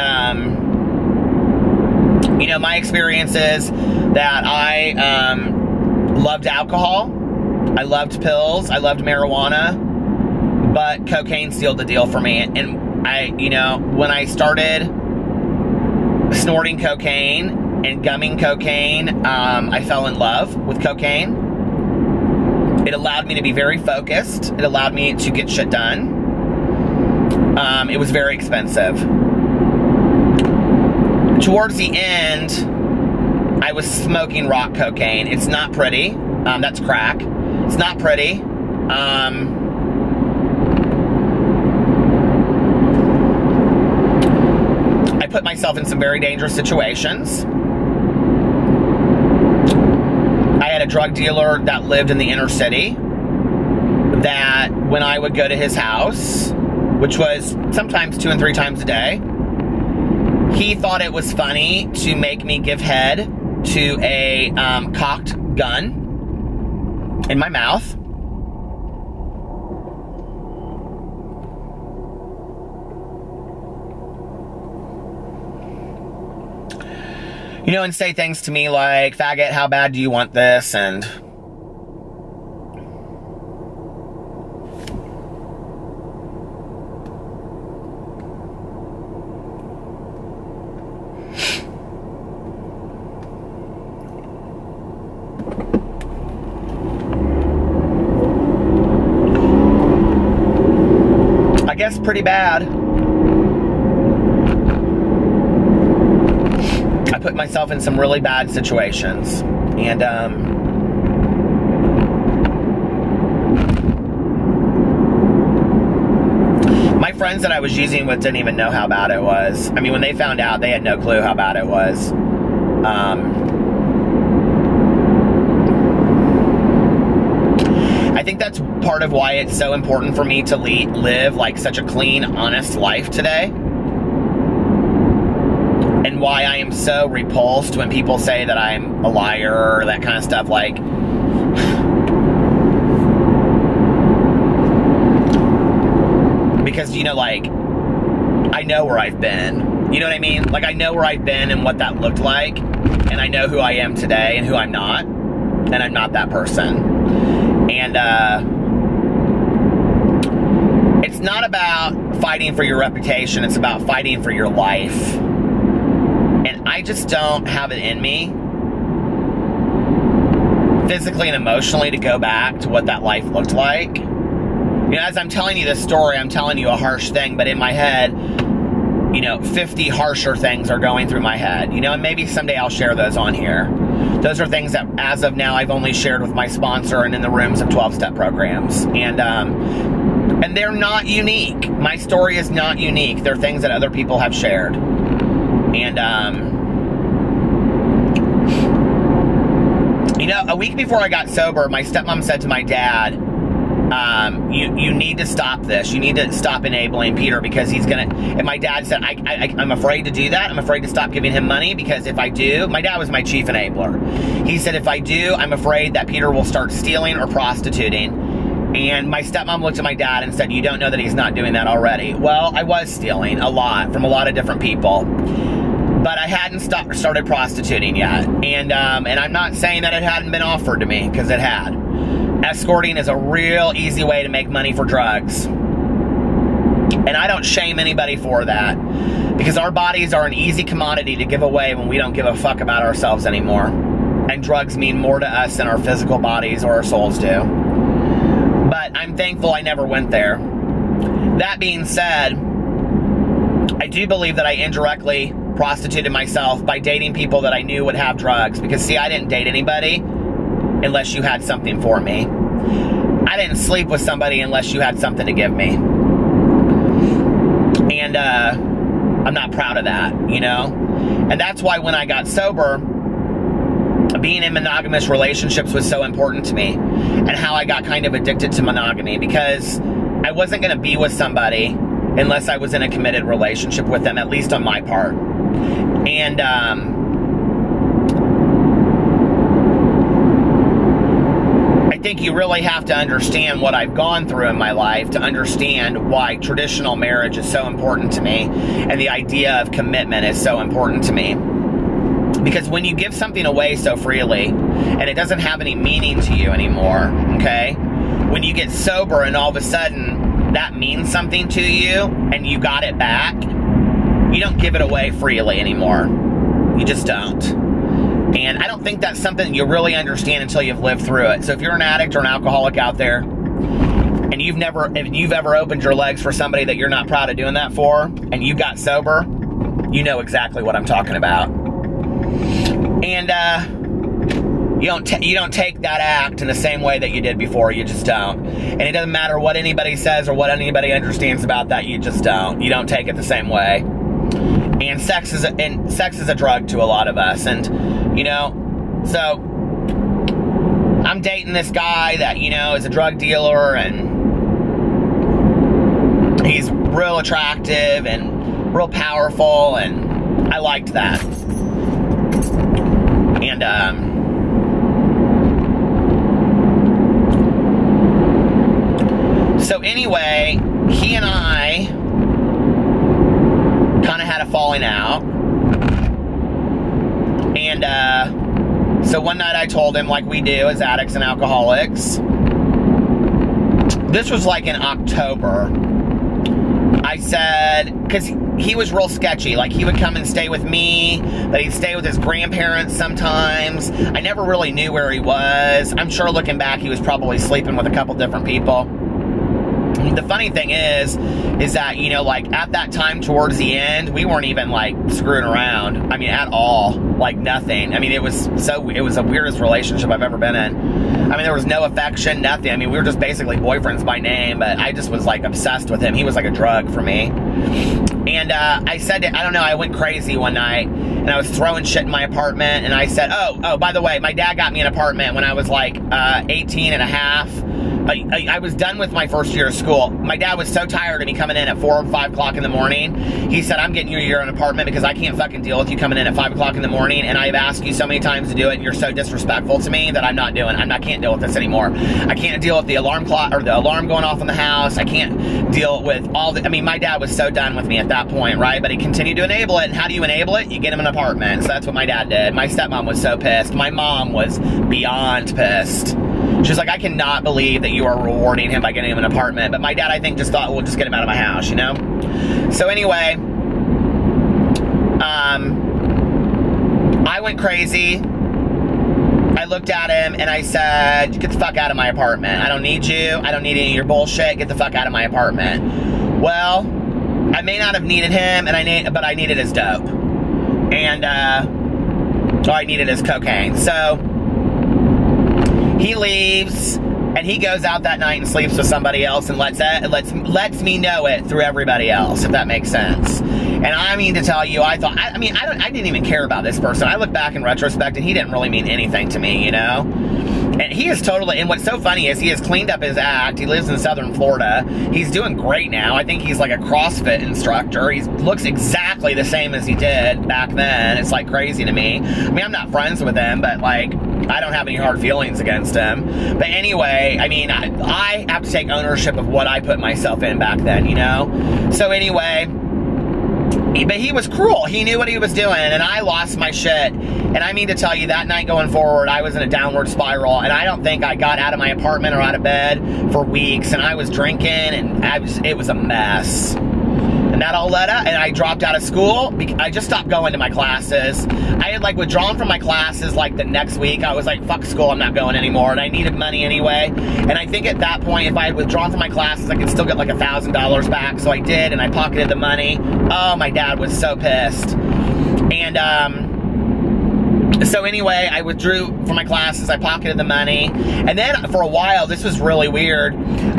you know, my experience is that I loved alcohol, I loved pills, I loved marijuana, but cocaine sealed the deal for me. And I, you know, when I started snorting cocaine and gumming cocaine, I fell in love with cocaine. It allowed me to be very focused. It allowed me to get shit done. It was very expensive. Towards the end, I was smoking rock cocaine. It's not pretty. That's crack. It's not pretty. I put myself in some very dangerous situations. I had a drug dealer that lived in the inner city that when I would go to his house, which was sometimes 2 and 3 times a day, he thought it was funny to make me give head to a cocked gun in my mouth. You know, and say things to me like, faggot, how bad do you want this? And I guess pretty bad. I put myself in some really bad situations, and my friends that I was using with didn't even know how bad it was. I mean, when they found out, they had no clue how bad it was. I think that's part of why it's so important for me to live like such a clean, honest life today. And why I am so repulsed when people say that I'm a liar or that kind of stuff. Like, because, you know, like, I know where I've been. You know what I mean? Like, I know where I've been and what that looked like. And I know who I am today and who I'm not. And I'm not that person. And, it's not about fighting for your reputation. It's about fighting for your life. And I just don't have it in me, physically and emotionally, to go back to what that life looked like. You know, as I'm telling you this story, I'm telling you a harsh thing, but in my head, you know, 50 harsher things are going through my head. You know, and maybe someday I'll share those on here. Those are things that, as of now, I've only shared with my sponsor and in the rooms of 12-step programs. And they're not unique. My story is not unique. They're things that other people have shared. And, you know, a week before I got sober, my stepmom said to my dad, you need to stop this. You need to stop enabling Peter because he's going to... And my dad said, I'm afraid to do that. I'm afraid to stop giving him money because if I do... My dad was my chief enabler. He said, if I do, I'm afraid that Peter will start stealing or prostituting. And my stepmom looked at my dad and said, you don't know that he's not doing that already. Well, I was stealing a lot from a lot of different people. But I hadn't started prostituting yet. And I'm not saying that it hadn't been offered to me, because it had. Escorting is a real easy way to make money for drugs. And I don't shame anybody for that. Because our bodies are an easy commodity to give away when we don't give a fuck about ourselves anymore. And drugs mean more to us than our physical bodies or our souls do. But I'm thankful I never went there. That being said, I do believe that I indirectly prostituted myself by dating people that I knew would have drugs. Because, see, I didn't date anybody unless you had something for me. I didn't sleep with somebody unless you had something to give me. And I'm not proud of that, you know? And that's why when I got sober, being in monogamous relationships was so important to me. And how I got kind of addicted to monogamy. Because I wasn't going to be with somebody unless I was in a committed relationship with them, at least on my part. And I think think you really have to understand what I've gone through in my life to understand why traditional marriage is so important to me and the idea of commitment is so important to me. Because when you give something away so freely and it doesn't have any meaning to you anymore, okay? When you get sober and all of a sudden that means something to you and you got it back, you don't give it away freely anymore. You just don't. And I don't think that's something you really understand until you've lived through it. So if you're an addict or an alcoholic out there and if you've ever opened your legs for somebody that you're not proud of doing that for and you got sober, you know exactly what I'm talking about. And you don't take that act in the same way that you did before. You just don't. And it doesn't matter what anybody says or what anybody understands about that. You just don't. You don't take it the same way. And sex is a drug to a lot of us. And you know, so I'm dating this guy that, you know, is a drug dealer, and he's real attractive and real powerful, and I liked that. And so anyway, he and I kind of had a falling out. And so one night I told him, like we do as addicts and alcoholics, this was like in October. I said, because he was real sketchy, like he would come and stay with me, but he'd stay with his grandparents sometimes. I never really knew where he was. I'm sure looking back he was probably sleeping with a couple different people. The funny thing is that, you know, like at that time towards the end, we weren't even like screwing around. I mean, at all. Like nothing. I mean, it was the weirdest relationship I've ever been in. I mean, there was no affection, nothing. I mean, we were just basically boyfriends by name, but I just was like obsessed with him. He was like a drug for me. And I said, I don't know, I went crazy one night and I was throwing shit in my apartment, and I said, oh, by the way, my dad got me an apartment when I was like 18 and a half. I was done with my first year of school. My dad was so tired of me coming in at 4 or 5 o'clock in the morning. He said, I'm getting you your own apartment because I can't fucking deal with you coming in at 5 o'clock in the morning, and I've asked you so many times to do it, and you're so disrespectful to me that I'm not doing it. I can't deal with this anymore. I can't deal with the alarm clock or the alarm going off in the house. I can't deal with all the, I mean, my dad was so done with me at that point, right? But he continued to enable it, and how do you enable it? You get him an apartment. So that's what my dad did. My stepmom was so pissed. My mom was beyond pissed. She was like, I cannot believe that you are rewarding him by getting him an apartment. But my dad, I think, just thought, we'll just get him out of my house, you know? So anyway, I went crazy. I looked at him and I said, get the fuck out of my apartment. I don't need you. I don't need any of your bullshit. Get the fuck out of my apartment. Well, I may not have needed him, but I needed his dope. And, I needed his cocaine. So he leaves, and he goes out that night and sleeps with somebody else and lets me know it through everybody else, if that makes sense. And I mean to tell you, I didn't even care about this person. I look back in retrospect, and he didn't really mean anything to me, you know? And he is totally, and what's so funny is he has cleaned up his act. He lives in Southern Florida. He's doing great now. I think he's like a CrossFit instructor. He looks exactly the same as he did back then. It's like crazy to me. I mean, I'm not friends with him, but like, I don't have any hard feelings against him. But anyway, I mean, I have to take ownership of what I put myself in back then, you know? So anyway, but he was cruel. He knew what he was doing, and I lost my shit. And I mean to tell you, that night going forward, I was in a downward spiral, and I don't think I got out of my apartment or out of bed for weeks, and I was drinking, and it was a mess. And that all led up, and I dropped out of school. I just stopped going to my classes. I had like withdrawn from my classes like the next week. I was like, fuck school, I'm not going anymore. And I needed money anyway. And I think at that point, if I had withdrawn from my classes, I could still get like $1,000 back. So I did, and I pocketed the money. Oh, my dad was so pissed. And so anyway, I withdrew from my classes. I pocketed the money. And then for a while, this was really weird,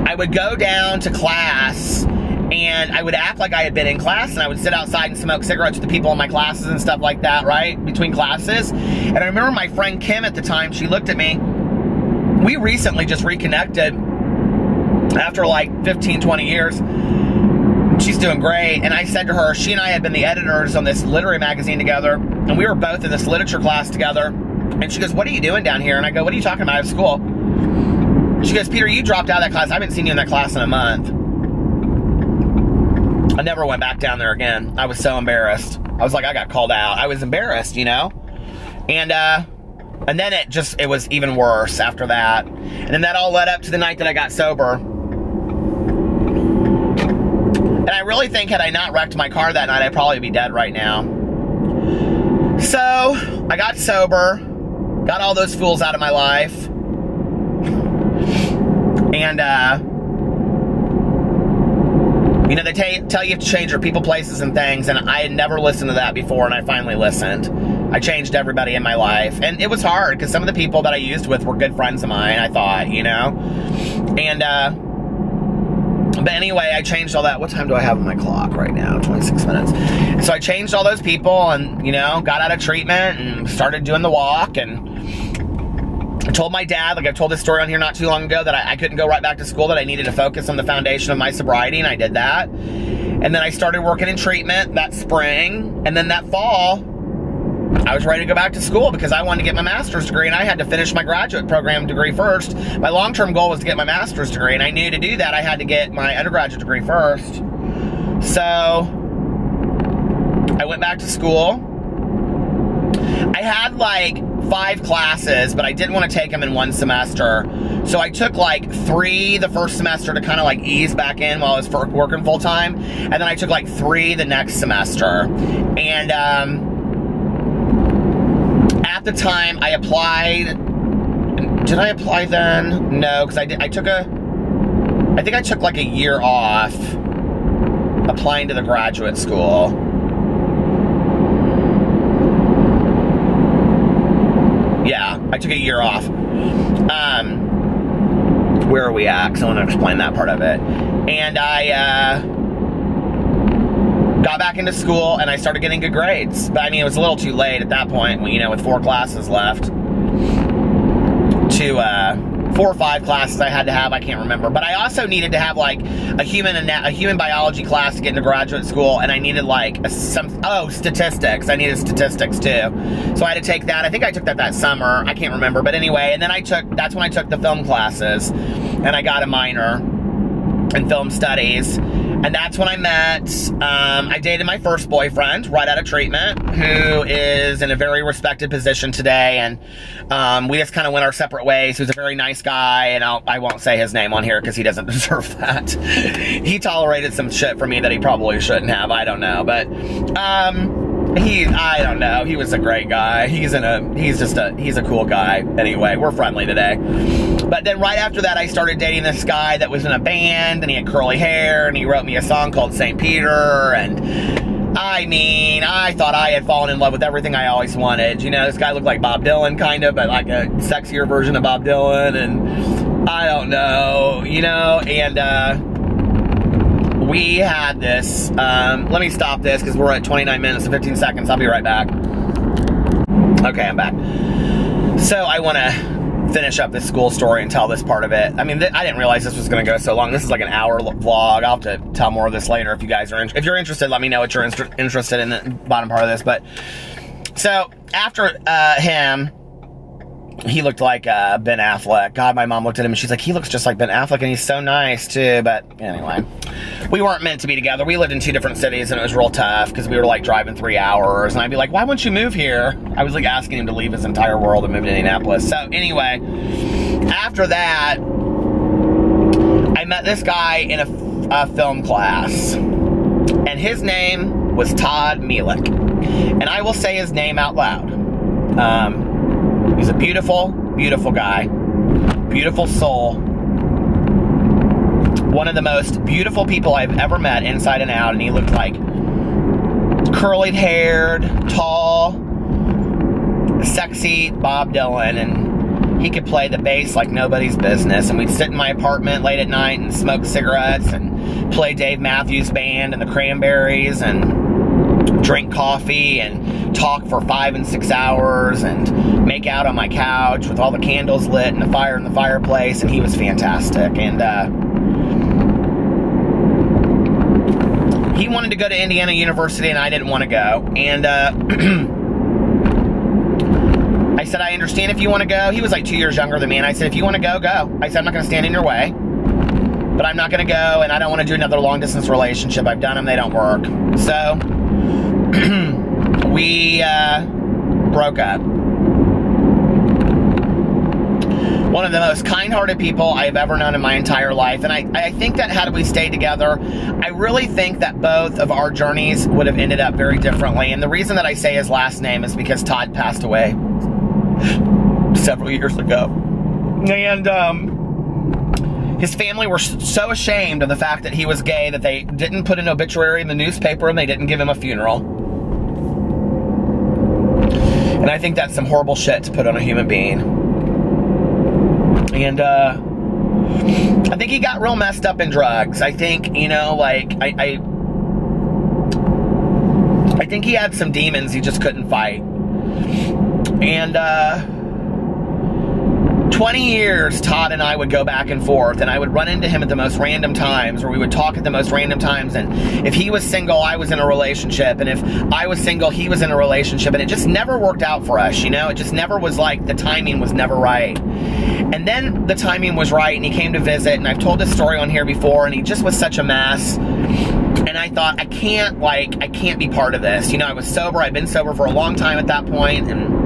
I would go down to class, and I would act like I had been in class, and I would sit outside and smoke cigarettes with the people in my classes and stuff like that, right? Between classes. And I remember my friend Kim at the time, she looked at me. We recently just reconnected after like 15, 20 years. She's doing great. And I said to her, she and I had been the editors on this literary magazine together, and we were both in this literature class together. And she goes, what are you doing down here? And I go, what are you talking about? I have school. She goes, Peter, you dropped out of that class. I haven't seen you in that class in a month. I never went back down there again. I was so embarrassed. I was like, I got called out. I was embarrassed, you know? And then it was even worse after that. And then that all led up to the night that I got sober. And I really think had I not wrecked my car that night, I'd probably be dead right now. So, I got sober, got all those fools out of my life. And, you know, they tell you to change your people, places, and things, and I had never listened to that before, and I finally listened. I changed everybody in my life, and it was hard, because some of the people that I used with were good friends of mine, I thought, you know? And, but anyway, I changed all that. What time do I have on my clock right now? 26 minutes. So I changed all those people and, you know, got out of treatment and started doing the walk. And I told my dad, like I've told this story on here not too long ago, that I couldn't go right back to school, that I needed to focus on the foundation of my sobriety, and I did that. And then I started working in treatment that spring. And then that fall, I was ready to go back to school because I wanted to get my master's degree, and I had to finish my graduate program degree first. My long-term goal was to get my master's degree, and I knew to do that I had to get my undergraduate degree first. So I went back to school. I had like 5 classes, but I didn't want to take them in one semester. So I took like 3 the first semester to kind of like ease back in while I was working full-time, and then I took like 3 the next semester. And at the time, I applied. Did I apply then? No, because I think I took like a year off applying to the graduate school. Yeah, I took a year off. Where are we at? Because I want to explain that part of it. And I got back into school, and I started getting good grades. But I mean, it was a little too late at that point, when, you know, with 4 classes left. 4 or 5 classes I had to have, I can't remember. But I also needed to have like a human biology class to get into graduate school, and I needed like statistics. I needed statistics too. So I had to take that. I think I took that summer. I can't remember. But anyway, and then that's when I took the film classes, and I got a minor in film studies. And that's when I met, I dated my first boyfriend right out of treatment, who is in a very respected position today, and we just kind of went our separate ways. He was a very nice guy, and I won't say his name on here because he doesn't deserve that. He tolerated some shit from me that he probably shouldn't have, I don't know, but I don't know, he was a great guy. He's a cool guy. Anyway, we're friendly today. But then right after that, I started dating this guy that was in a band, and he had curly hair, and he wrote me a song called St. Peter, and I mean, I thought I had fallen in love with everything I always wanted. You know, this guy looked like Bob Dylan, kind of, but like a sexier version of Bob Dylan, and I don't know, you know, and we had this, let me stop this because we're at 29 minutes and 15 seconds. I'll be right back. Okay, I'm back. So I want to finish up this school story and tell this part of it. I mean, I didn't realize this was going to go so long. This is like an hour vlog. I'll have to tell more of this later if you guys are if you're interested. Let me know what you're interested in the bottom part of this. But so after him, he looked like Ben Affleck. God, my mom looked at him and she's like, he looks just like Ben Affleck, and he's so nice too. But anyway, we weren't meant to be together. We lived in 2 different cities, and it was real tough because we were like driving 3 hours, and I'd be like, why wouldn't you move here? I was like asking him to leave his entire world and move to Indianapolis. So anyway, after that, I met this guy in a film class, and his name was Todd Mielek, and I will say his name out loud. He's a beautiful, beautiful guy. Beautiful soul. One of the most beautiful people I've ever met inside and out, and he looked like curly haired, tall, sexy Bob Dylan, and he could play the bass like nobody's business, and we'd sit in my apartment late at night and smoke cigarettes and play Dave Matthews Band and the Cranberries and drink coffee and talk for 5 and 6 hours and make out on my couch with all the candles lit and the fire in the fireplace, and he was fantastic. And he wanted to go to Indiana University, and I didn't want to go. And I said, I understand if you want to go. He was like 2 years younger than me. And I said, if you want to go, go. I said, I'm not going to stand in your way. But I'm not going to go, and I don't want to do another long-distance relationship. I've done them. They don't work. So, we broke up. One of the most kind-hearted people I've ever known in my entire life. And I think that had we stayed together, I really think that both of our journeys would have ended up very differently. And the reason that I say his last name is because Todd passed away several years ago. And, his family were so ashamed of the fact that he was gay that they didn't put an obituary in the newspaper and they didn't give him a funeral. And I think that's some horrible shit to put on a human being. And I think he got real messed up in drugs. I think, you know, like, I think he had some demons he just couldn't fight. And 20 years, Todd and I would go back and forth, and I would run into him at the most random times, or we would talk at the most random times, and if he was single, I was in a relationship, and if I was single, he was in a relationship, and it just never worked out for us, you know? It just never was like, the timing was never right. And then the timing was right, and he came to visit, and I've told this story on here before, and he just was such a mess. And I thought, I can't be part of this. You know, I was sober, I'd been sober for a long time at that point, and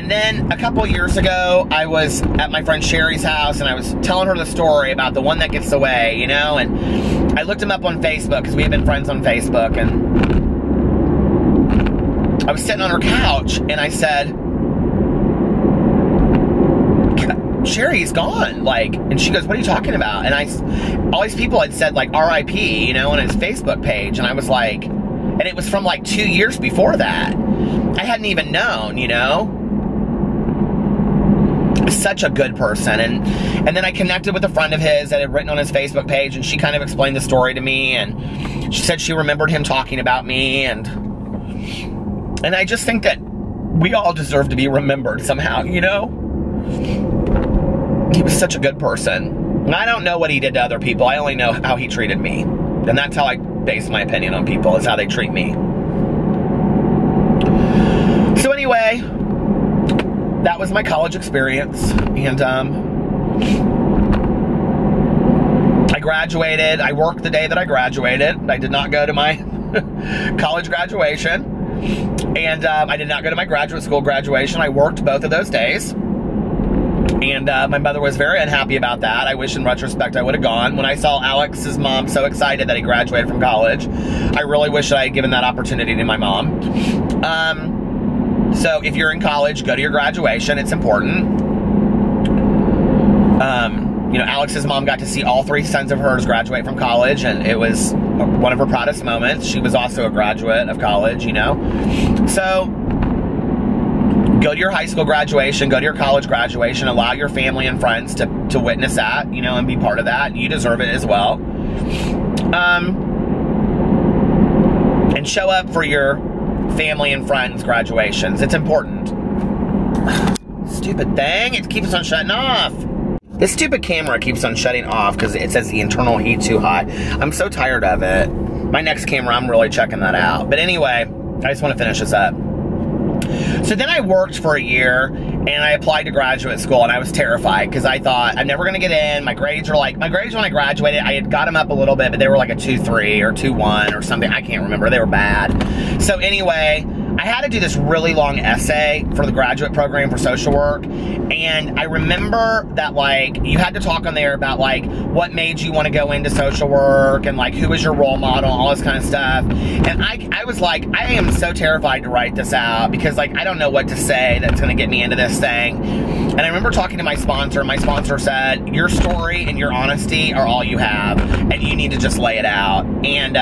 then a couple years ago, I was at my friend Sherry's house, and I was telling her the story about the one that gets away, you know, and I looked him up on Facebook, because we had been friends on Facebook, and I was sitting on her couch, and I said, Sherry's gone, like, and she goes, what are you talking about? And all these people had said, like, R.I.P., you know, on his Facebook page, and I was like, and it was from, like, 2 years before that. I hadn't even known, you know? Such a good person. And then I connected with a friend of his that had written on his Facebook page, and she kind of explained the story to me, and she said she remembered him talking about me, and I just think that we all deserve to be remembered somehow, you know? He was such a good person. And I don't know what he did to other people. I only know how he treated me. And that's how I base my opinion on people, is how they treat me. So anyway, that was my college experience, and I graduated. I worked the day that I graduated. I did not go to my college graduation, and I did not go to my graduate school graduation. I worked both of those days, and my mother was very unhappy about that. I wish in retrospect I would have gone. When I saw Alex's mom so excited that he graduated from college, I really wish I had given that opportunity to my mom. So if you're in college, go to your graduation. It's important. You know, Alex's mom got to see all three sons of hers graduate from college, and it was one of her proudest moments. She was also a graduate of college, you know. So go to your high school graduation, go to your college graduation, allow your family and friends to witness that, you know, and be part of that. You deserve it as well. And show up for your family and friends graduations. It's important. Stupid thing. It keeps on shutting off. This stupid camera keeps on shutting off because it says the internal heat too hot. I'm so tired of it. My next camera, I'm really checking that out. But anyway, I just want to finish this up. So then I worked for a year, and I applied to graduate school, and I was terrified because I thought I'm never going to get in. My grades were like, my grades when I graduated, I had got them up a little bit, but they were like a 2.3 or 2.1 or something. I can't remember. They were bad. So anyway, I had to do this really long essay for the graduate program for social work, and I remember that, like, you had to talk on there about, like, what made you want to go into social work, and, like, who was your role model, all this kind of stuff, and I was like, I am so terrified to write this out, because, like, I don't know what to say that's going to get me into this thing. And I remember talking to my sponsor, and my sponsor said, your story and your honesty are all you have, and you need to just lay it out. And,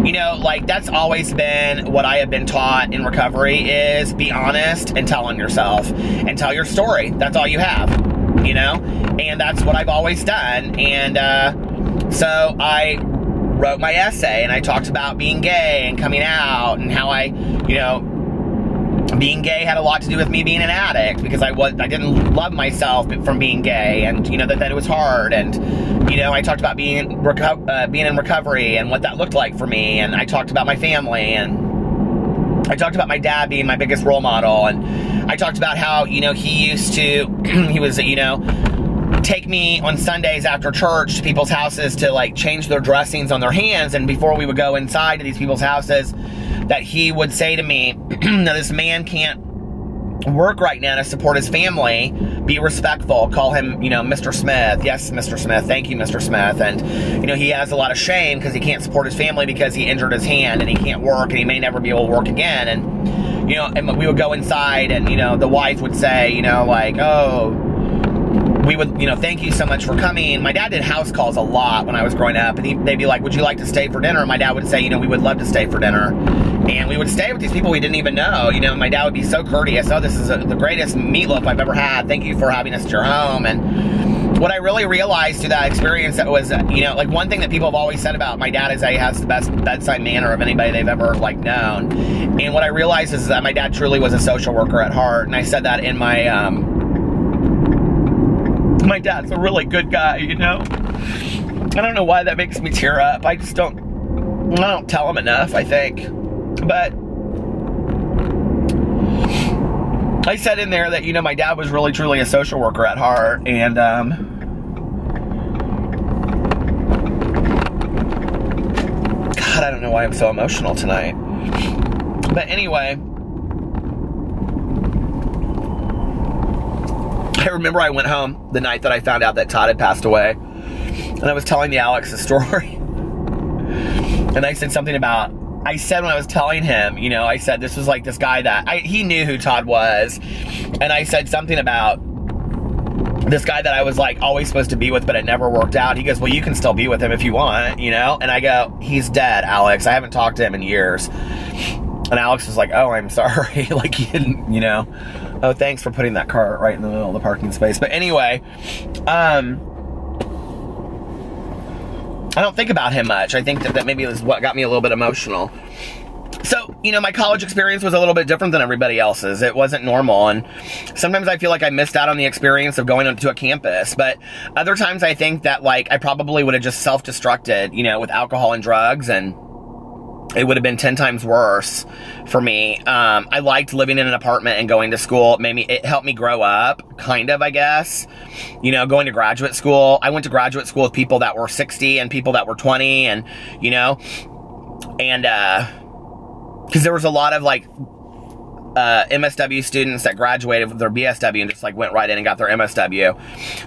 you know, like, that's always been what I have been taught in recovery, is be honest and tell on yourself and tell your story. That's all you have, you know, and that's what I've always done. And so I wrote my essay, and I talked about being gay and coming out, and how I, you know, being gay had a lot to do with me being an addict, because I didn't love myself from being gay, and, you know, that it was hard. And, you know, I talked about being in recovery and what that looked like for me, and I talked about my family, and I talked about my dad being my biggest role model, and I talked about how, you know, he used to, he was, you know, take me on Sundays after church to people's houses to, like, change their dressings on their hands, and before we would go inside to these people's houses, that he would say to me, no, this man can't work right now to support his family. Be respectful. Call him, you know, Mr. Smith. Yes, Mr. Smith. Thank you, Mr. Smith. And, you know, he has a lot of shame because he can't support his family because he injured his hand and he can't work and he may never be able to work again. And, you know, and we would go inside and, you know, the wife would say, you know, like, oh, we would, you know, thank you so much for coming. My dad did house calls a lot when I was growing up, and they'd be like, would you like to stay for dinner? And my dad would say, you know, we would love to stay for dinner. And we would stay with these people we didn't even know. You know, my dad would be so courteous. Oh, this is the greatest meatloaf I've ever had. Thank you for having us at your home. And what I really realized through that experience, that was, you know, like, one thing that people have always said about my dad is that he has the best bedside manner of anybody they've ever, like, known. And what I realized is that my dad truly was a social worker at heart. And I said that in my dad's a really good guy, you know? I don't know why that makes me tear up. I don't tell him enough, I think. But I said in there that, you know, my dad was really, truly a social worker at heart. And, God, I don't know why I'm so emotional tonight. But anyway, I remember I went home the night that I found out that Todd had passed away, and I was telling the Alex the story, and I said something about, I said when I was telling him, you know, I said this was like this guy that, he knew who Todd was, and I said something about this guy that I was, like, always supposed to be with, but it never worked out. He goes, well, you can still be with him if you want, you know, and I go, he's dead, Alex. I haven't talked to him in years. And Alex was like, oh, I'm sorry. Like, he didn't, you know. Oh, thanks for putting that car right in the middle of the parking space. But anyway, I don't think about him much. I think that maybe is what got me a little bit emotional. So, you know, my college experience was a little bit different than everybody else's. It wasn't normal. And sometimes I feel like I missed out on the experience of going onto a campus. But other times I think that, like, I probably would have just self-destructed, you know, with alcohol and drugs, and it would have been 10 times worse for me. I liked living in an apartment and going to school. It helped me grow up, kind of, I guess. You know, going to graduate school. I went to graduate school with people that were 60 and people that were 20, and, you know, and, because there was a lot of, like, MSW students that graduated with their BSW and just, like, went right in and got their MSW.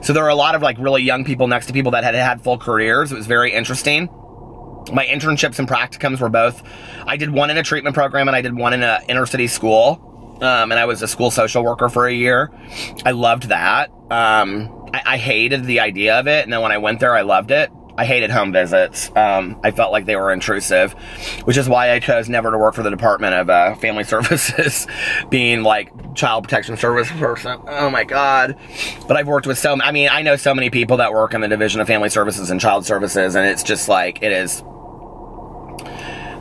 So there were a lot of, like, really young people next to people that had full careers. It was very interesting. My internships and practicums were both, I did one in a treatment program and I did one in an inner city school. And I was a school social worker for a year. I loved that. I hated the idea of it. And then when I went there, I loved it. I hated home visits. I felt like they were intrusive, which is why I chose never to work for the Department of Family Services, being, like, child protection service person. Oh my God. But I've worked with I mean, I know so many people that work in the Division of Family Services and Child Services, and it's just like, it is,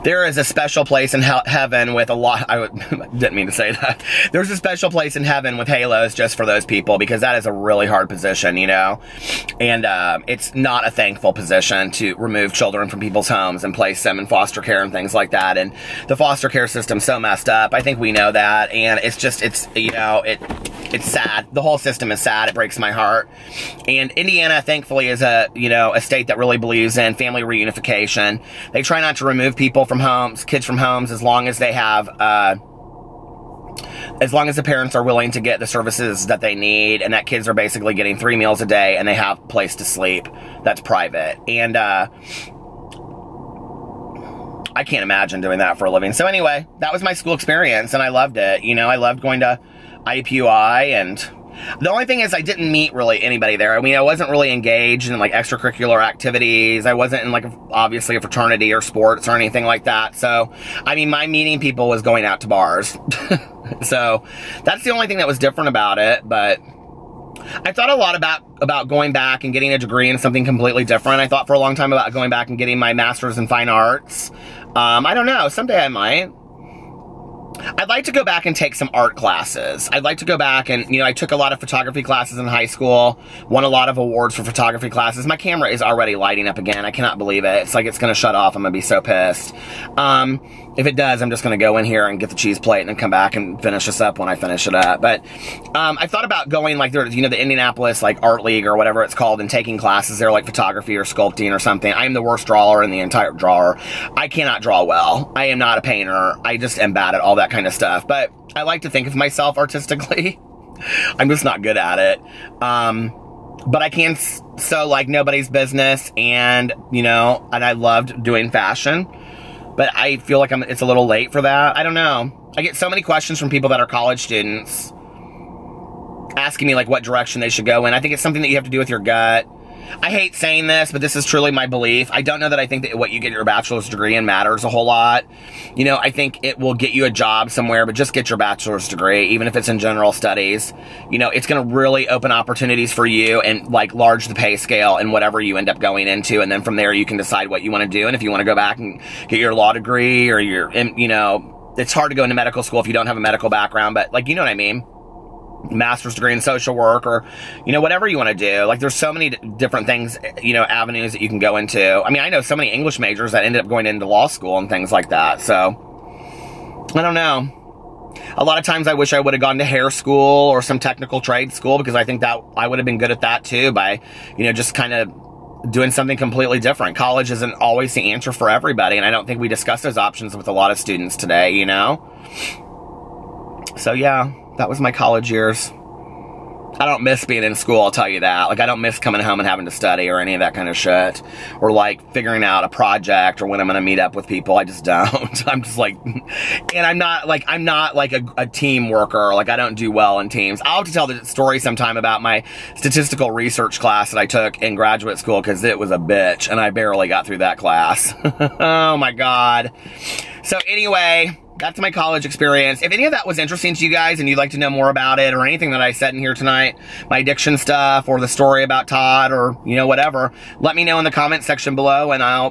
there is a special place in heaven with a lot, didn't mean to say that. There's a special place in heaven with halos just for those people, because that is a really hard position, you know? And it's not a thankful position to remove children from people's homes and place them in foster care and things like that. And the foster care system's so messed up. I think we know that. And it's just, you know, it's sad. The whole system is sad. It breaks my heart. And Indiana, thankfully, is a state that really believes in family reunification. They try not to remove people from homes, kids from homes, as long as they have, as long as the parents are willing to get the services that they need, and that kids are basically getting 3 meals a day and they have a place to sleep that's private. And I can't imagine doing that for a living. So anyway, that was my school experience, and I loved it. You know, I loved going to IUPUI, and the only thing is I didn't meet really anybody there. I mean, I wasn't really engaged in, like, extracurricular activities. I wasn't in, like, obviously a fraternity or sports or anything like that. So, I mean, my meeting people was going out to bars. So, that's the only thing that was different about it. But I thought a lot about going back and getting a degree in something completely different. I thought for a long time about going back and getting my master's in fine arts. I don't know. Someday I might. I'd like to go back and take some art classes. I'd like to go back and, you know, I took a lot of photography classes in high school, won a lot of awards for photography classes. My camera is already lighting up again. I cannot believe it. It's like it's going to shut off. I'm going to be so pissed. if it does, I'm just going to go in here and get the cheese plate and then come back and finish this up when I finish it up. But I thought about going like there, you know, the Indianapolis like art league or whatever it's called, and taking classes there, like photography or sculpting or something. I am the worst drawer in the entire drawer. I cannot draw well. I am not a painter. I just am bad at all that kind of stuff. But I like to think of myself artistically. I'm just not good at it. But I can sew like nobody's business, and, you know, and I loved doing fashion. But I feel like it's a little late for that. I don't know. I get so many questions from people that are college students asking me like what direction they should go in. I think it's something that you have to do with your gut. I hate saying this, but this is truly my belief. I don't know that I think that what you get your bachelor's degree in matters a whole lot. You know, I think it will get you a job somewhere, but just get your bachelor's degree, even if it's in general studies. You know, it's going to really open opportunities for you and like large the pay scale and whatever you end up going into. And then from there, you can decide what you want to do. And if you want to go back and get your law degree or your, you know, it's hard to go into medical school if you don't have a medical background, but like, you know what I mean? Master's degree in social work, or, you know, whatever you want to do. Like, there's so many different things, you know, avenues that you can go into. I mean, I know so many English majors that ended up going into law school and things like that. So, I don't know. A lot of times I wish I would have gone to hair school or some technical trade school, because I think that I would have been good at that too, by, you know, just kind of doing something completely different. College isn't always the answer for everybody, and I don't think we discuss those options with a lot of students today, you know? So, yeah. That was my college years. I don't miss being in school, I'll tell you that. Like, I don't miss coming home and having to study or any of that kind of shit. Or, like, figuring out a project or when I'm going to meet up with people. I just don't. I'm just, like... And I'm not, like, a team worker. Like, I don't do well in teams. I'll have to tell the story sometime about my statistical research class that I took in graduate school, because it was a bitch, and I barely got through that class. Oh, my God. So, anyway... That's my college experience. If any of that was interesting to you guys and you'd like to know more about it, or anything that I said in here tonight, my addiction stuff or the story about Todd, or, you know, whatever, let me know in the comment section below, and I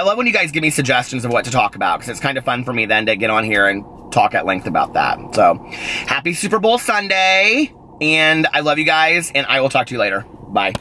love when you guys give me suggestions of what to talk about, because it's kind of fun for me then to get on here and talk at length about that. So, happy Super Bowl Sunday, and I love you guys, and I will talk to you later. Bye.